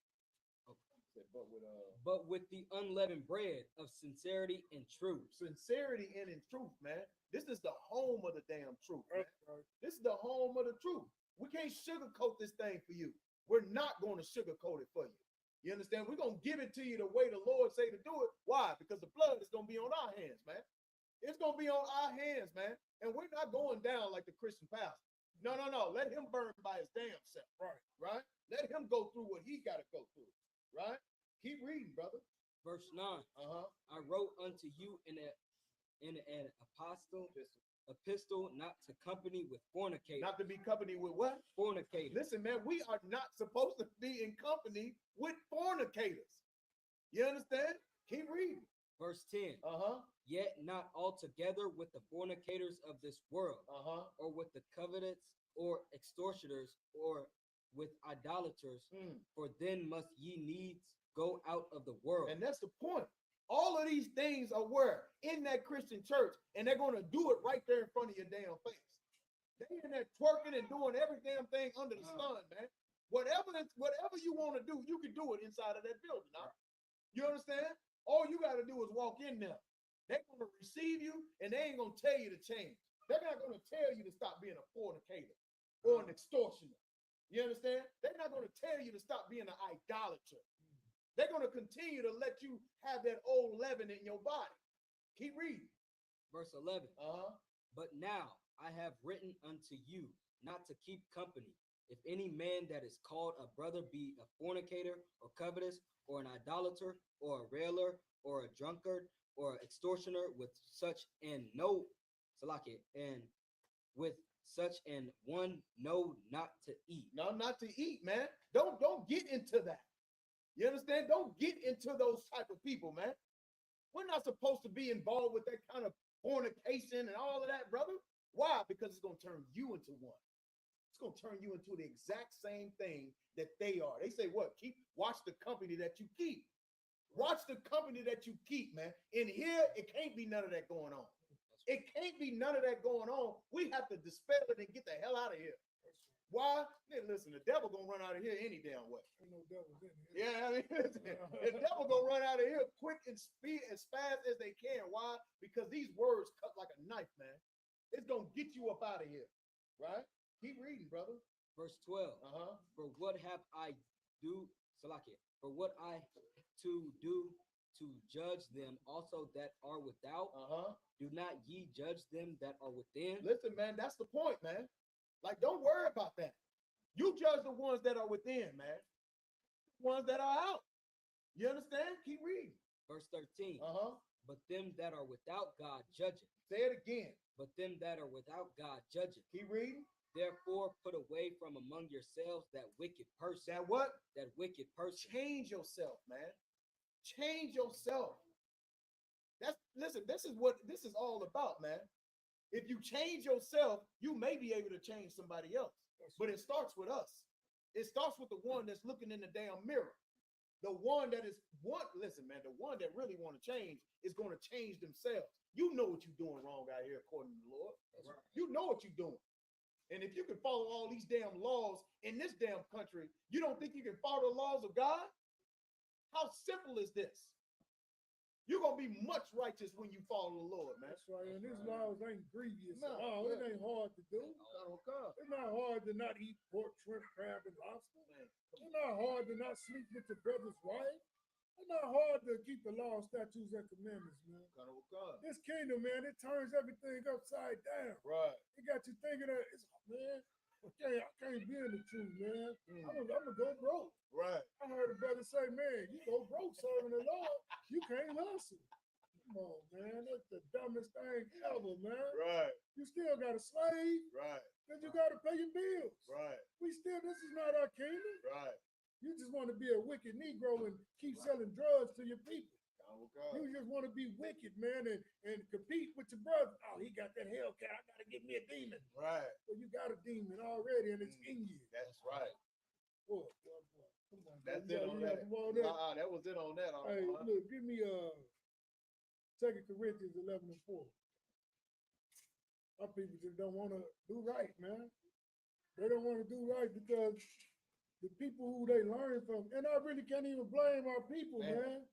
but with the unleavened bread of sincerity and truth. Sincerity and in truth, man. This is the home of the damn truth, man. Right. This is the home of the truth. We can't sugarcoat this thing for you. We're not going to sugarcoat it for you. You understand? We're going to give it to you the way the Lord say to do it. Why? Because the blood is going to be on our hands, man. It's going to be on our hands, man. And we're not going down like the Christian pastor. No. Let him burn by his damn self. Right? Let him go through what he got to go through. Right? Keep reading, brother. Verse 9. I wrote unto you in an epistle not to company with fornicators. Not to be company with what? Fornicators. Listen, man, we are not supposed to be in company with fornicators. You understand? Keep reading. Verse 10. Yet not altogether with the fornicators of this world, or with the covetous, or extortioners, or with idolaters, for then must ye needs go out of the world. And that's the point. All of these things are where? In that Christian church, and they're going to do it right there in front of your damn face. They in there twerking and doing every damn thing under the sun, man. Whatever you want to do, you can do it inside of that building. Now, you understand? All you got to do is walk in there. They're going to receive you, and they ain't going to tell you to change. They're not going to tell you to stop being a fornicator or an extortioner. You understand? They're not going to tell you to stop being an idolater. They're going to continue to let you have that old leaven in your body. Keep reading. Verse 11. But now I have written unto you not to keep company. If any man that is called a brother be a fornicator, or covetous, or an idolater, or a railer, or a drunkard, or an extortioner, with such and with such an one know not to eat. No, not to eat, man. Don't get into that. You understand? Don't get into those type of people, man. We're not supposed to be involved with that kind of fornication and all of that, brother. Why? Because it's going to turn you into one. It's going to turn you into the exact same thing that they are. They say what? Watch the company that you keep. Watch the company that you keep, man. In here, it can't be none of that going on. It can't be none of that going on. We have to dispel it and get the hell out of here. Why? Hey, listen, the devil gonna run out of here any damn way. Ain't no devils in here. Yeah, I mean, listen, the devil gonna run out of here quick and speed as fast as they can. Why? Because these words cut like a knife, man. It's gonna get you up out of here, right? Keep reading, brother. Verse 12. For what have I do, Salakia, for what I to do to judge them also that are without, do not ye judge them that are within? Listen, man, that's the point, man. Like, don't worry about that. You judge the ones that are within, man. Ones that are out. You understand? Keep reading. Verse 13. But them that are without God judgeth. Say it again. But them that are without God judgeth. Keep reading. Therefore, put away from among yourselves that wicked person. That what? That wicked person. Change yourself, man. Change yourself. Listen, this is what this is all about, man. If you change yourself, you may be able to change somebody else. But it starts with us. It starts with the one that's looking in the damn mirror. The one that is listen, man, the one that really want to change is going to change themselves. You know what you're doing wrong out here, according to the Lord. Right. You know what you're doing. And if you can follow all these damn laws in this damn country, you don't think you can follow the laws of God? How simple is this? You're going to be much righteous when you follow the Lord, man. That's right. And these laws ain't grievous. No, It ain't hard to do. It's not hard to not eat pork, shrimp, crab, and lobster. It's not hard to not sleep with your brother's wife. It's not hard to keep the law, statutes, and commandments, man. This kingdom, man, it turns everything upside down. Right. It got you thinking that I can't be in the truth, man. I'm gonna go broke. Right. I heard a brother say, man, you go broke serving the Lord, you can't hustle. Come on, man. That's the dumbest thing ever, man. Right. You still got a slave. Right. Then you got to pay your bills. Right. This is not our kingdom. Right. You just want to be a wicked Negro and keep selling drugs to your people. You just want to be wicked, man, and compete with your brother. Oh, he got that Hellcat. I got to get me a demon. Right. Well, you got a demon already, and it's in you. That's right. Boy. Come on, That's it on that. That was it on that. Hey, look, give me 2 Corinthians 11:4. Our people just don't want to do right, man. They don't want to do right because the people who they learn from. And I really can't even blame our people, man.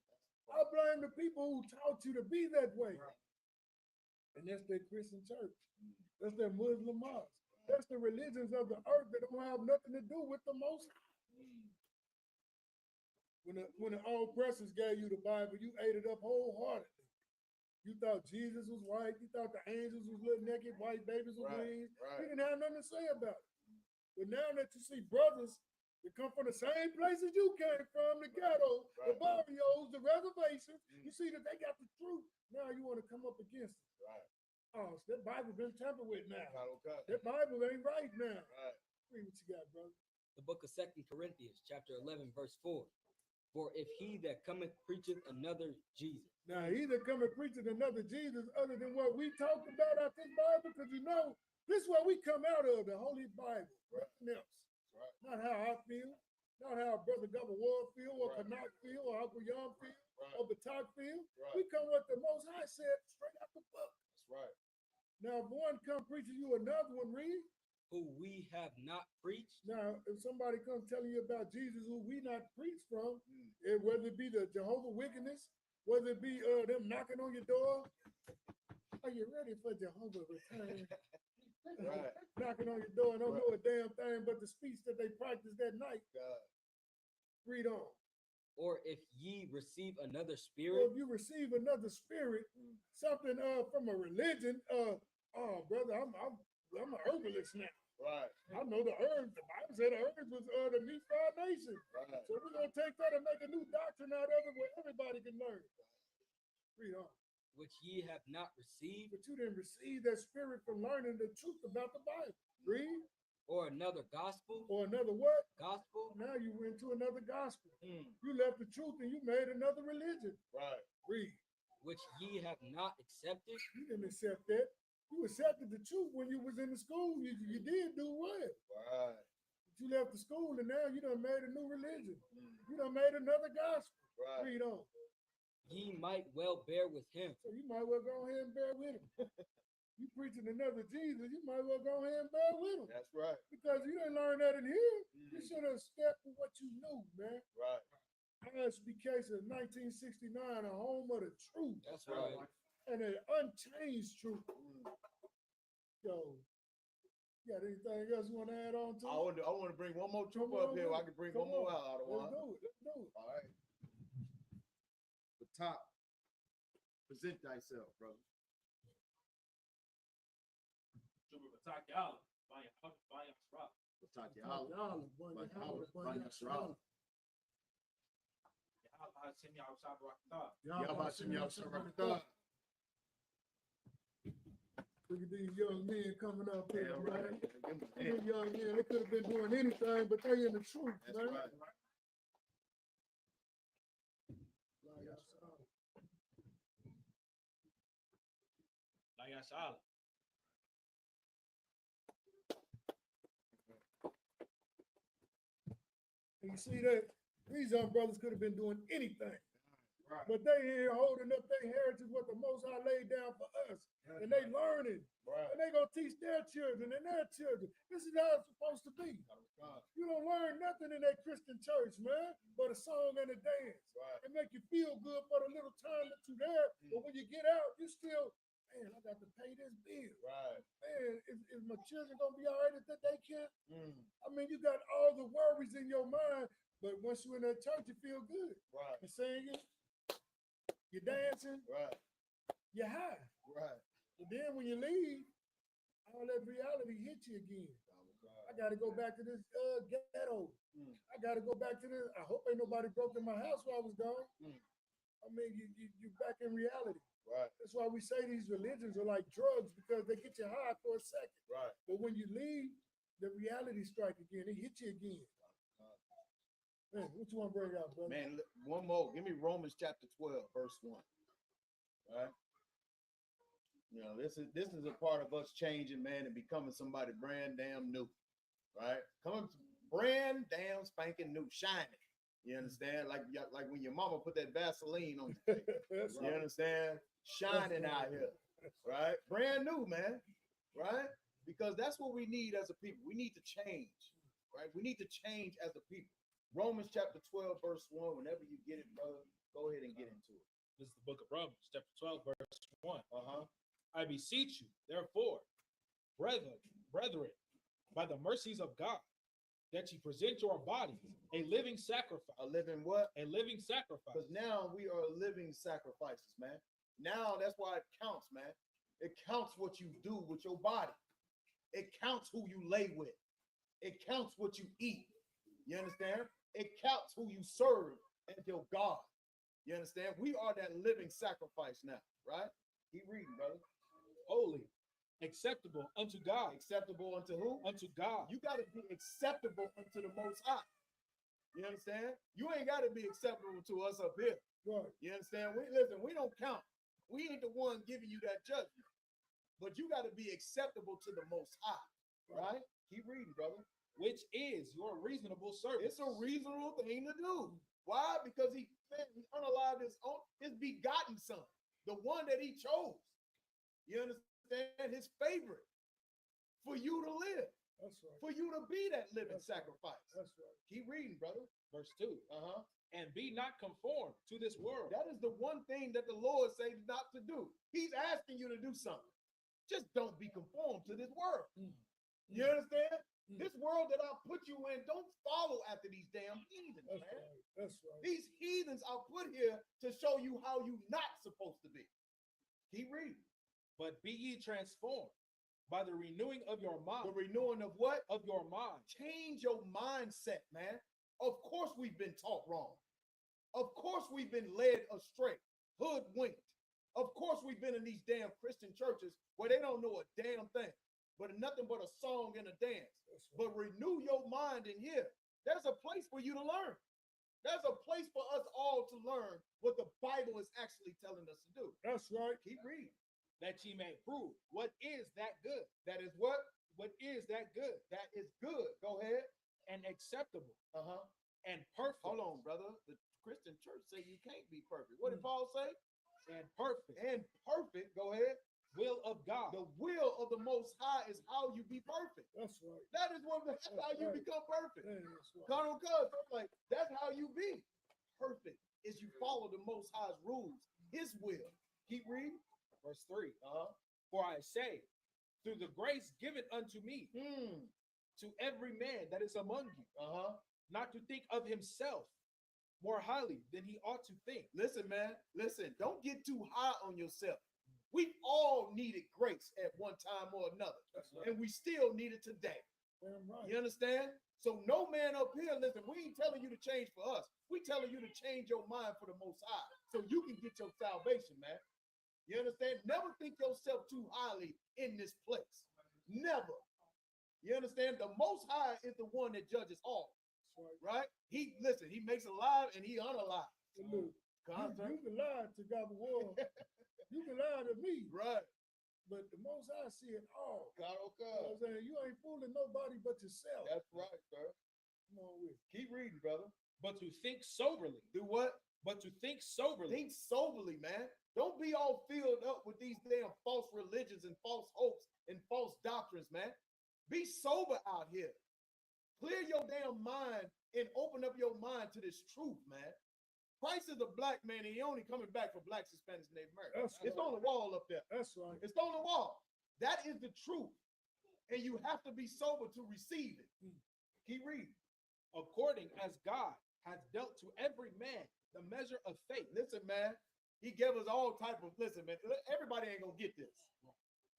I blame the people who taught you to be that way. And that's their Christian church. That's their Muslim mosque. That's the religions of the earth that don't have nothing to do with the Most High. When the old pressers gave you the Bible, you ate it up wholeheartedly. You thought Jesus was white. You thought the angels was little naked white babies with wings. You didn't have nothing to say about it. But now that you see brothers that come from the same places you came from, the ghetto, the barrios, the reservations, you see that they got the truth. Now you want to come up against it. Oh, so that Bible been tampered with now. That Bible ain't right now. Read what you got, brother. The book of 2 Corinthians, chapter 11, verse 4. For if he that cometh preacheth another Jesus. Now, he that cometh preacheth another Jesus other than what we talked about out this Bible, because you know, this is what we come out of, the Holy Bible. Nothing else. Not how I feel, not how Brother Governor Ward feel, or Canuck feel, or Uncle Young feel, or Batak feel. We come what the Most High said straight out the book. Now, if one come preaching you another one, read. Who we have not preached. Now, if somebody comes telling you about Jesus who we not preached from, whether it be the Jehovah wickedness, whether it be them knocking on your door, are you ready for Jehovah return? Knocking on your door and don't know a damn thing but the speech that they practiced that night. Read on. Or if ye receive another Or spirit. if you receive another spirit, something from a religion, brother, I'm an herbalist now. I know the herbs. The Bible said the herbs was the meat for our nation. So we're gonna take that and make a new doctrine out of it where everybody can learn. Read on. Which ye have not received. But you didn't receive that spirit from learning the truth about the Bible. Read. Or another gospel. Or another what? Gospel. Now you went to another gospel. You left the truth and you made another religion. Read. Which ye have not accepted. You didn't accept that. You accepted the truth when you was in the school. You did do well. But you left the school and now you done made a new religion. You done made another gospel. Read on. Ye might well bear with him. So you might well go ahead and bear with him. You preaching another Jesus, you might well go ahead and bear with him. That's right. Because you didn't learn that in here. You should have stepped with what you knew, man. ISBK since 1969, a home of the truth. That's right. And an unchanged truth. So, you got anything else you want to add on to? I want to bring one more troop up here. I can bring one more out. Let's do it. All right. The top. Present thyself, brother. Batak Yala, Banya Batak Yala. Banya Sharala. Yabashim Yabsharakata. Look at these young men coming up here, Yeah, man. right. These young men, they could have been doing anything, but they in the truth, That's man. right. Layasal. And you see that these young brothers could have been doing anything. But they here holding up their heritage, what the Most High laid down for us. And they learning. And they gonna teach their children and their children. This is how it's supposed to be. You don't learn nothing in that Christian church, man, but a song and a dance. It make you feel good for the little time that you're there. But when you get out, you still, man, I got to pay this bill. Man, is my children gonna be all right at that daycare? I mean, you got all the worries in your mind, but once you're in that church, you feel good. You're singing, you're dancing, you're high. And then when you leave, all that reality hits you again. I got to go back to this ghetto. I got to go back to this. I hope ain't nobody broke in my house while I was gone. I mean, you back in reality. That's why we say these religions are like drugs, because they get you high for a second. But when you leave, the reality strike again. It hits you again. Man, what you want to bring out, brother? Man, one more. Give me Romans chapter 12, verse 1. Right? You know, this is a part of us changing, man, and becoming somebody brand damn new. Right? Coming brand damn spanking new, shining. You understand? Like when your mama put that Vaseline on your face. You understand? Shining out here. Right? Brand new, man. Right? Because that's what we need as a people. We need to change. right? We need to change as a people. Romans chapter 12, verse 1. Whenever you get it, brother, go ahead and get into it. This is the book of Romans, chapter 12, verse 1. Uh-huh. I beseech you, therefore, brethren, by the mercies of God, that ye present your bodies a living sacrifice. A living what? A living sacrifice. Because now we are living sacrifices, man. Now that's why it counts, man. It counts what you do with your body. It counts who you lay with. It counts what you eat. You understand? It counts who you serve as your God. You understand? We are that living sacrifice now, right? Keep reading, brother. Holy, acceptable unto God. Acceptable unto who? Unto God. You got to be acceptable unto the Most High. You understand? You ain't got to be acceptable to us up here. Right. You understand? Listen, we don't count. We ain't the one giving you that judgment. But you got to be acceptable to the Most High, right? Keep reading, brother. Which is your reasonable service. It's a reasonable thing to do. Why? Because he unalived his begotten son, the one that he chose. You understand? His favorite. For you to live. That's right. For you to be that living That's right. sacrifice. That's right. Keep reading, brother. Verse 2. Uh-huh. And be not conformed to this world. That is the one thing that the Lord says not to do. He's asking you to do something. Just don't be conformed to this world. You understand? This world that I'll put you in, don't follow after these damn heathens, That's man. right. That's right. These heathens are put here to show you how you not supposed to be. Keep reading. But be ye transformed by the renewing of your mind. The renewing of what? Of your mind. Change your mindset, man. Of course we've been taught wrong. Of course we've been led astray, hoodwinked. Of course we've been in these damn Christian churches where they don't know a damn thing, but nothing but a song and a dance. But renew your mind in here. There's a place for you to learn. There's a place for us all to learn what the Bible is actually telling us to do. That's right. Keep reading. That ye may prove what is that good. That is what? What is that good? That is good. Go ahead. And acceptable. Uh-huh. And perfect. Hold on, brother. The Christian church say you can't be perfect. What did Paul say? And perfect. And perfect. Go ahead. Will of God. The will of the Most High is how you be perfect. That's right. That is that's how you right. become perfect. Yeah, that's right. Colonel Cuz, I'm like, that's how you be perfect. Is you follow the Most High's rules, His will. Keep reading. Verse 3. For I say, through the grace given unto me, to every man that is among you, not to think of himself more highly than he ought to think. Listen, man. Listen. Don't get too high on yourself. We've all needed grace at one time or another. Right. And we still need it today. Right. You understand? So no man up here, listen, we ain't telling you to change for us. We telling you to change your mind for the Most High so you can get your salvation, man. You understand? Never think yourself too highly in this place. Never. You understand? The Most High is the one that judges all. Right? He makes alive and he unalive. Look, you can lie to God the world. You can lie to me. Right. But the Most High see it all. God, You know what I'm saying? You ain't fooling nobody but yourself. That's right, sir. Come on with it. Keep reading, brother. But to think soberly. Do what? But to think soberly. Think soberly, man. Don't be all filled up with these damn false religions and false hopes and false doctrines, man. Be sober out here. Clear your damn mind and open up your mind to this truth, man. Christ is a black man, and he only coming back for blacks, Hispanics, and Native Americans. It's on the wall up there. That's right. It's on the wall. That is the truth. And you have to be sober to receive it. Keep reading. According as God has dealt to every man the measure of faith. Listen, man, he gave us all type of, listen, man, everybody ain't gonna get this.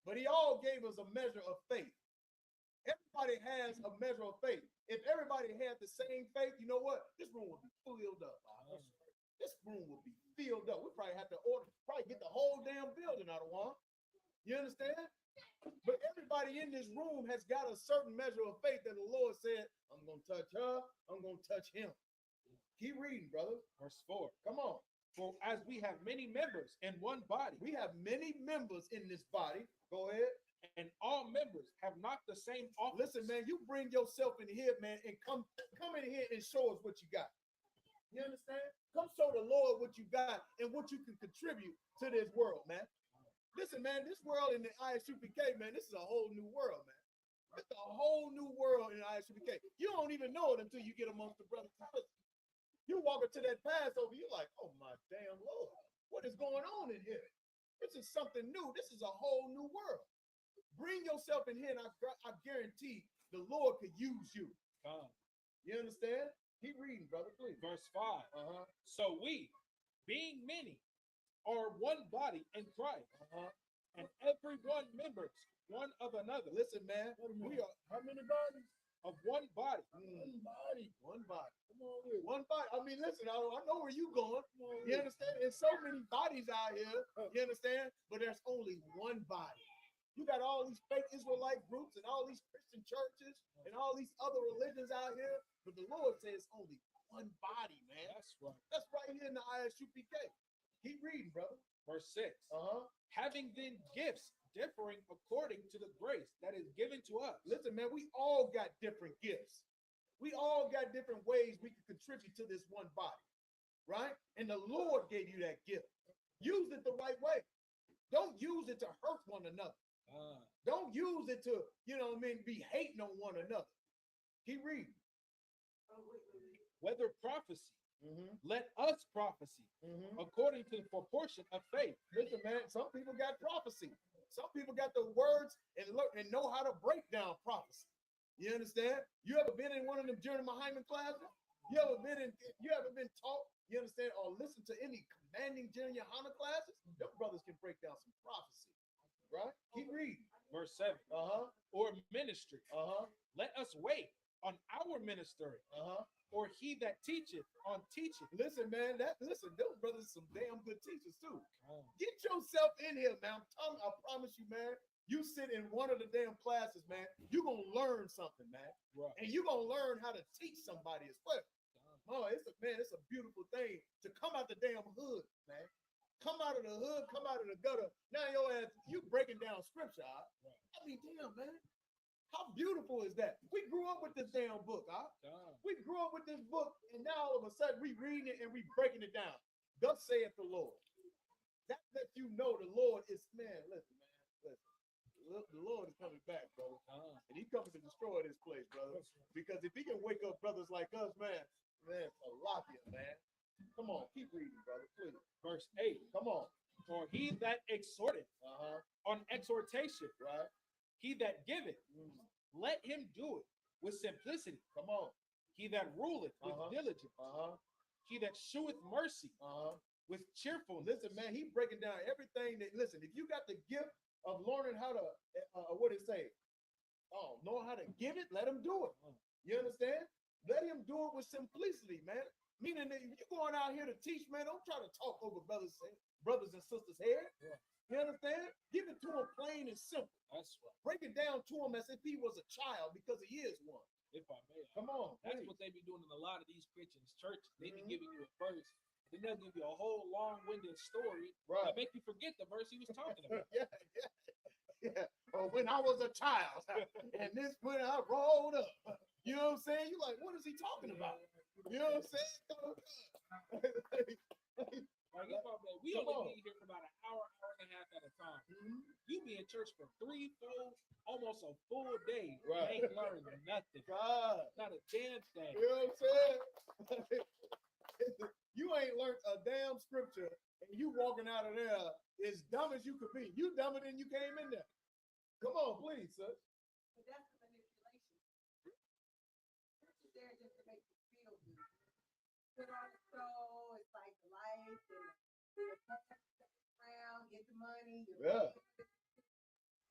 But he all gave us a measure of faith. Everybody has a measure of faith. If everybody had the same faith, you know what? This room would be filled up. This room would be filled up. We probably have to get the whole damn building out of one. You understand? But everybody in this room has got a certain measure of faith that the Lord said, I'm going to touch her, I'm going to touch him. Keep reading, brother. Verse 4. Come on. For as we have many members in one body. We have many members in this body. Go ahead. And all members have not the same office. Listen, man, you bring yourself in here, man, and come in here and show us what you got. You understand? Come show the Lord what you got and what you can contribute to this world, man. Listen, man, this world in the Isupk, man, this is a whole new world, man. It's a whole new world in ISUPK. You don't even know it until you get amongst the brothers and sisters. You walk into that Passover, you're like, oh my damn Lord, what is going on in here? This is something new. This is a whole new world. Bring yourself in here, and I guarantee the Lord could use you. You understand? Keep reading, brother, please. Verse 5. So we, being many, are one body in Christ, and every one members one of another. Listen, man, we are How many bodies? of one body. One body. one body. Come on with it. One body. I mean, listen, I know where you going. Come on with You it. understand? There's so many bodies out here. You understand? But there's only one body. You got all these fake Israelite groups and all these Christian churches and all these other religions out here. But the Lord says only one body, man. That's right. That's right here in the ISUPK. Keep reading, brother. Verse 6. Having then gifts differing according to the grace that is given to us. Listen, man, we all got different gifts. We all got different ways we can contribute to this one body, right? And the Lord gave you that gift. Use it the right way. Don't use it to hurt one another. Don't use it to, be hating on one another. Keep reading. Whether prophecy, let us prophecy according to the proportion of faith. Listen, man, some people got prophecy. Some people got the words and know how to break down prophecy. You understand? You ever been in one of them Jeremy Hyman classes? You ever been taught, you understand, or listen to any commanding Jeremy Hyman classes? Them brothers can break down some prophecy. Right? Keep reading. Verse 7. Or ministry. Let us wait on our ministry. Or he that teacheth on teaching. Listen, man, those brothers are some damn good teachers too. Get yourself in here, man. I promise you, man. You sit in one of the damn classes, man. You're gonna learn something, man. Right. And you're gonna learn how to teach somebody as well. Oh, it's a beautiful thing to come out the damn hood, man. Come out of the hood, come out of the gutter. Now your ass, you breaking down scripture. Right? I mean, damn, man. How beautiful is that? We grew up with this damn book. We grew up with this book, and now all of a sudden we reading it and we breaking it down. Thus saith the Lord. That lets you know the Lord is, man, listen. The Lord is coming back, brother. And he's coming to destroy this place, brother. Because if he can wake up brothers like us, man, Salakia, man. Come on, keep reading, brother, please. Verse 8. Come on. For he that exhorteth on exhortation, right? He that giveth, let him do it with simplicity. Come on. He that ruleth with diligence. He that sheweth mercy with cheerfulness. Listen, man, he breaking down everything that, listen, if you got the gift of learning how to, what it say? Know how to give it, let him do it. You understand? Let him do it with simplicity, man. Meaning that if you're going out here to teach, man, don't try to talk over brothers and sisters' head. You understand? Give it to him plain and simple. That's right. Break it down to him as if he was a child, because he is one. If I may. Come on. That's what they be doing in a lot of these Christians churches. They be giving you a verse, then they'll give you a whole long-winded story that make you forget the verse he was talking about. Yeah. Or when I was a child, and this when I rolled up. You know what I'm saying? You're like, what is he talking about? You know what I'm saying? We only be here for about an hour and a half at a time. You be in church for 3, 4, almost a full day. Right. Ain't learning nothing. Not a damn thing. You know what I'm saying? You ain't learned a damn scripture, and you walking out of there as dumb as you could be. You dumber than you came in there. Come on, please, sir. But that's the manipulation. It's there just to make you feel good. Put on the show, it's like the life, and the around, get the money. Yeah.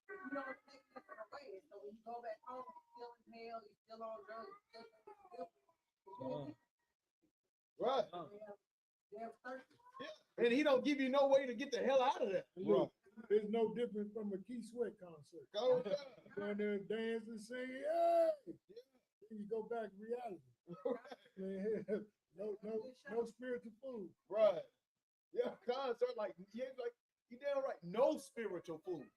You don't take nothing away. So when you go back home, you're still in hell, you're still on drugs, Right. They're thirsty. And he don't give you no way to get the hell out of there. Look, it's no different from a Key Sweat concert. Go down there and dance and sing, hey! Then you go back to reality. Man, no spiritual food. Right. Yeah, concert you damn right. No spiritual food.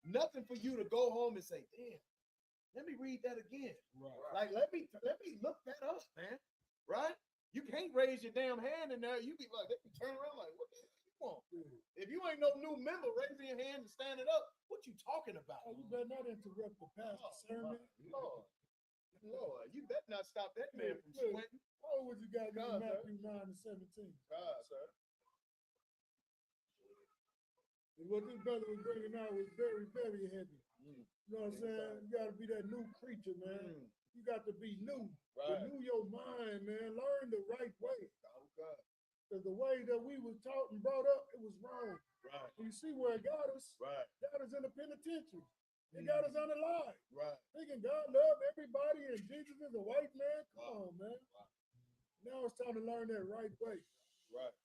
Nothing for you to go home and say, damn, let me read that again. Right. Like let me look that up, man. Right? You can't raise your damn hand in there. You be like, they can turn around like, what the hell are you Come on. If you ain't no new member, raising your hand and standing up, what you talking about? Oh, you better not interrupt the pastor's sermon. Lord, Lord, you better not stop that man from Look, sweating. how old was you got God, in Matthew 9 and 17? God, sir. And what this brother was bringing out was very, very heavy. You know what I'm saying? You got to be that new creature, man. You got to be new. Right. Renew your mind, man. Learn the right way. Oh, God. Because the way that we was taught and brought up, it was wrong. Right. And you see where it got us? Right. Got us in the penitentiary. It got us unalive. Right. Thinking God loved everybody and Jesus is a white man. Come on, man. Now it's time to learn that right way. Right.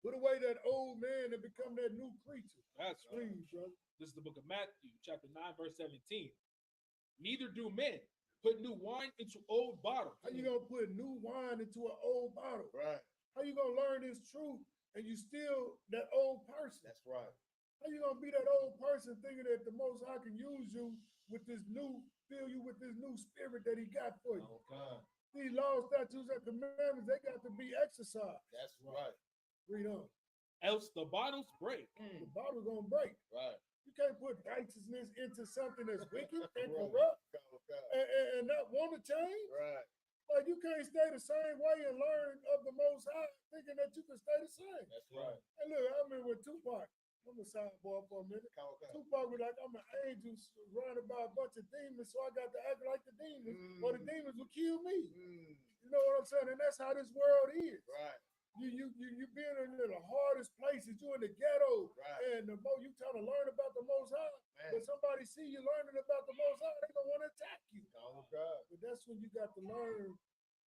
Put away that old man and become that new creature. That's right. Please, brother. This is the book of Matthew, chapter 9, verse 17. Neither do men put new wine into old bottles. How you gonna put new wine into an old bottle? Right. How you gonna learn this truth and you still that old person? That's right. How you gonna be that old person thinking that the Most High can use you with this new, fill you with this new spirit that He got for you? Oh, God. These laws, statutes, and commandments, they got to be exercised. That's right. Read on. Else the bottles break. The bottle gonna break. Right. You can't put righteousness into something that's wicked and Right. corrupt Oh, God. and not want to change. Right. Like you can't stay the same way and learn of the Most High thinking that you can stay the same. That's right. And look, I remember with Tupac, I'm a sidebar for a minute. Oh, God. Tupac was like, I'm an angel surrounded by a bunch of demons, so I got to act like the demons, or the demons will kill me. You know what I'm saying? And that's how this world is. Right. You being in the hardest places, you in the ghetto, Right. and the more you trying to learn about the Most High, Man. but somebody see you learning about the Most High, they gonna want to attack you. Oh, God. But that's when you got to learn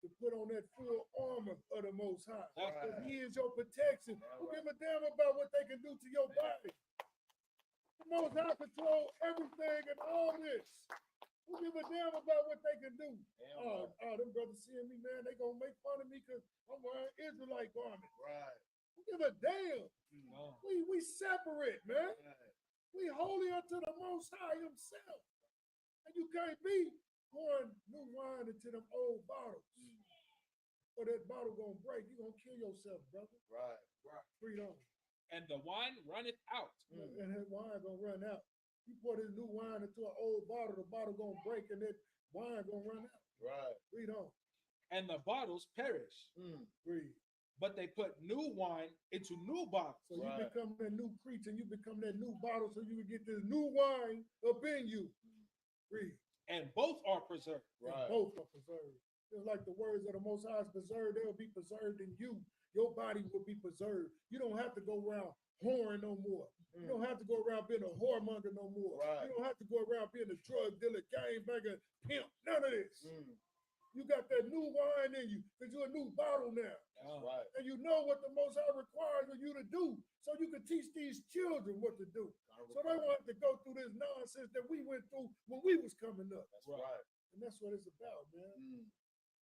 to put on that full armor of the Most High. That's Because right. He is your protection. Who give a damn about what they can do to your body? The Most High control everything and all this. Who give a damn about what they can do? Damn right. Them brothers seeing me, man, they gonna make fun of me because I'm wearing Israelite garments. Right. Who give a damn? No. We separate, man. Right. We holy unto the Most High Himself. And you can't be pouring new wine into them old bottles. Or that bottle gonna break. You gonna kill yourself, brother. Right. Read on. And the wine runneth out. And that wine gonna run out. You pour this new wine into an old bottle, the bottle gonna break and that wine gonna run out. Right. Read on. And the bottles perish. Read. But they put new wine into new bottles. So Right. you become that new creature and you become that new bottle so you can get this new wine up in you. Read. And both are preserved. And Right. both are preserved. Just like the words of the Most High is preserved, they will be preserved in you. Your body will be preserved. You don't have to go around whoring no more. You don't have to go around being a whoremonger no more. Right. You don't have to go around being a drug dealer, gangbanger, pimp, none of this. You got that new wine in you because you're a new bottle now. That's right. And you know what the Most High requires of you to do so you can teach these children what to do. So they won't have to go through this nonsense that we went through when we was coming up. That's right. And that's what it's about, man.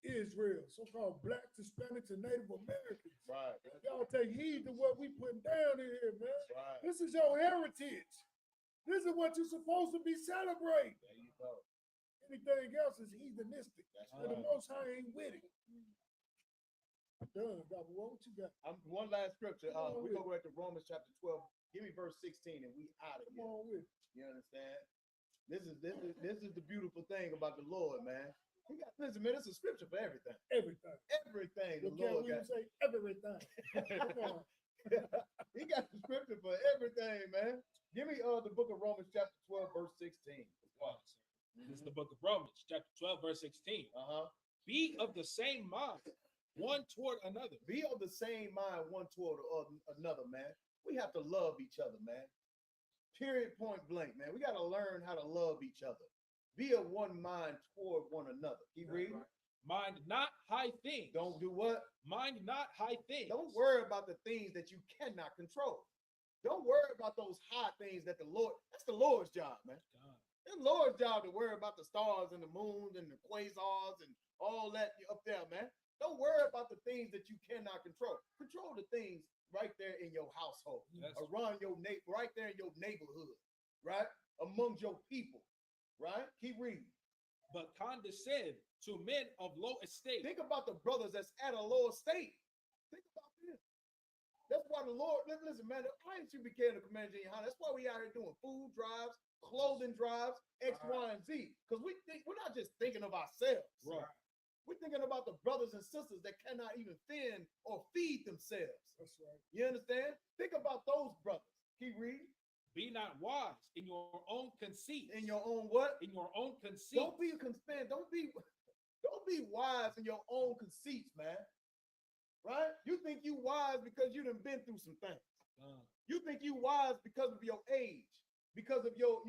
Israel, so-called blacks, Hispanics, and Native Americans. Right. Y'all take heed to what we putting down in here, man. That's right. This is your heritage. This is what you're supposed to be celebrating. There you go. Anything else is heathenistic. That's And the right. Most High ain't with it. Done, Dr. What you got? One last scripture. Come on We with go right to Romans chapter 12. Give me verse 16 and we out of Come here. on with it. You understand? This is the beautiful thing about the Lord, man. He got, listen, man, it's a scripture for everything. Everything. Everything the Look at Lord we got. say everything. Come on. He got the scripture for everything, man. Give me the book of Romans chapter 12, verse 16. This is the book of Romans, chapter 12, verse 16. Be of the same mind, one toward another. Be of the same mind one toward another, man. We have to love each other, man. Period, point blank, man. We got to learn how to love each other. Be of one mind toward one another. Keep reading. Mind not high things. Don't do what? Mind not high things. Don't worry about the things that you cannot control. Don't worry about those high things that the Lord, that's the Lord's job, man. It's the Lord's job to worry about the stars and the moons and the quasars and all that up there, man. Don't worry about the things that you cannot control. Control the things right there in your household, around your right there in your neighborhood, right? Among your people, right? Keep reading. But condescend to men of low estate. Think about the brothers that's at a low estate. Think about this. That's why the Lord, listen, man, I ain't you be carrying the command in your hand. That's why we out here doing food drives, clothing drives, X, Y, and Z. Because we're not just thinking of ourselves. Right. We're thinking about the brothers and sisters that cannot even fend or feed themselves. That's right. You understand? Think about those brothers. Keep reading. Be not wise in your own conceit. In your own what? In your own conceit. Don't be wise in your own conceits, man. Right? You think you wise because you done been through some things. You think you wise because of your age, because of your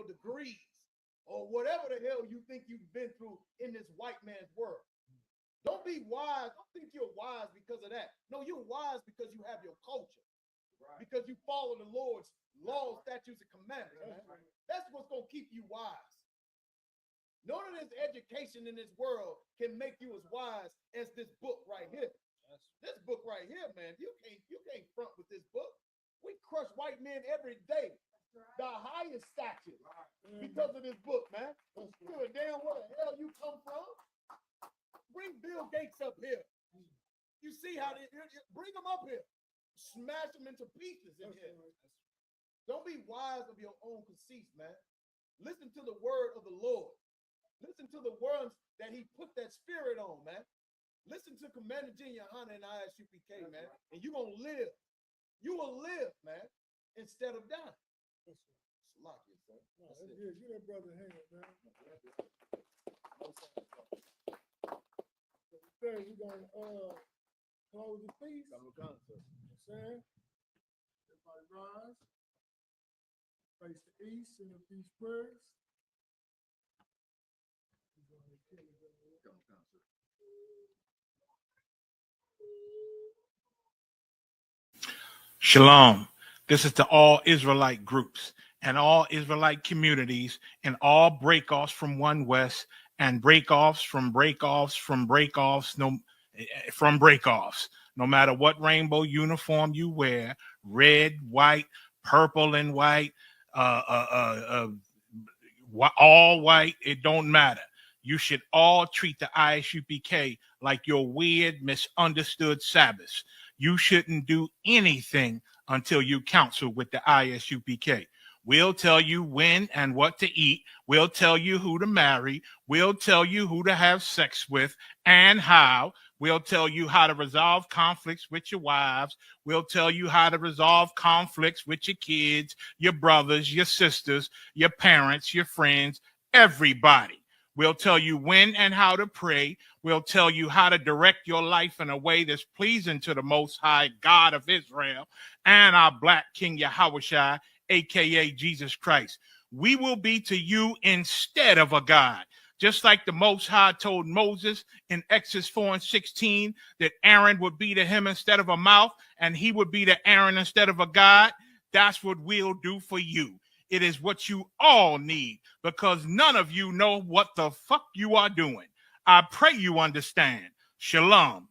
degrees, or whatever the hell you think you've been through in this white man's world. Don't be wise. Don't think you're wise because of that. No, you're wise because you have your culture. Right. Because you follow the Lord's laws, statutes, and commandments. Right. That's what's going to keep you wise. None of this education in this world can make you as wise as this book right here. This book right here, man, you can't front with this book. We crush white men every day. The highest stature because of this book, man. Good damn where the hell you come from. Bring Bill Gates up here. You see how they bring them up here. Smash them into pieces in here. Don't be wise of your own conceits, man. Listen to the word of the Lord. Listen to the words that he put that spirit on, man. Listen to Commander Junior Hunter and Isupk, man. And you're going to live. You will live, man, instead of dying. Lock it, sir. That's good. Give that brother a hand, man. So we're going to close the feast. You know what I'm saying? Everybody rise. Face the east in the feast prayers. Shalom. This is to all Israelite groups and all Israelite communities and all breakoffs from One West and breakoffs from breakoffs from breakoffs from breakoffs. No matter what rainbow uniform you wear, red, white, purple and white, all white, it don't matter. You should all treat the Isupk like your weird, misunderstood Sabbaths. You shouldn't do anything until you counsel with the Isupk. We'll tell you when and what to eat. We'll tell you who to marry. We'll tell you who to have sex with and how. We'll tell you how to resolve conflicts with your wives. We'll tell you how to resolve conflicts with your kids, your brothers, your sisters, your parents, your friends, everybody. We'll tell you when and how to pray. We'll tell you how to direct your life in a way that's pleasing to the Most High God of Israel and our Black King Yahushua, a.k.a. Jesus Christ. We will be to you instead of a God. Just like the Most High told Moses in Exodus 4:16 that Aaron would be to him instead of a mouth and he would be to Aaron instead of a God, that's what we'll do for you. It is what you all need because none of you know what the fuck you are doing. I pray you understand. Shalom.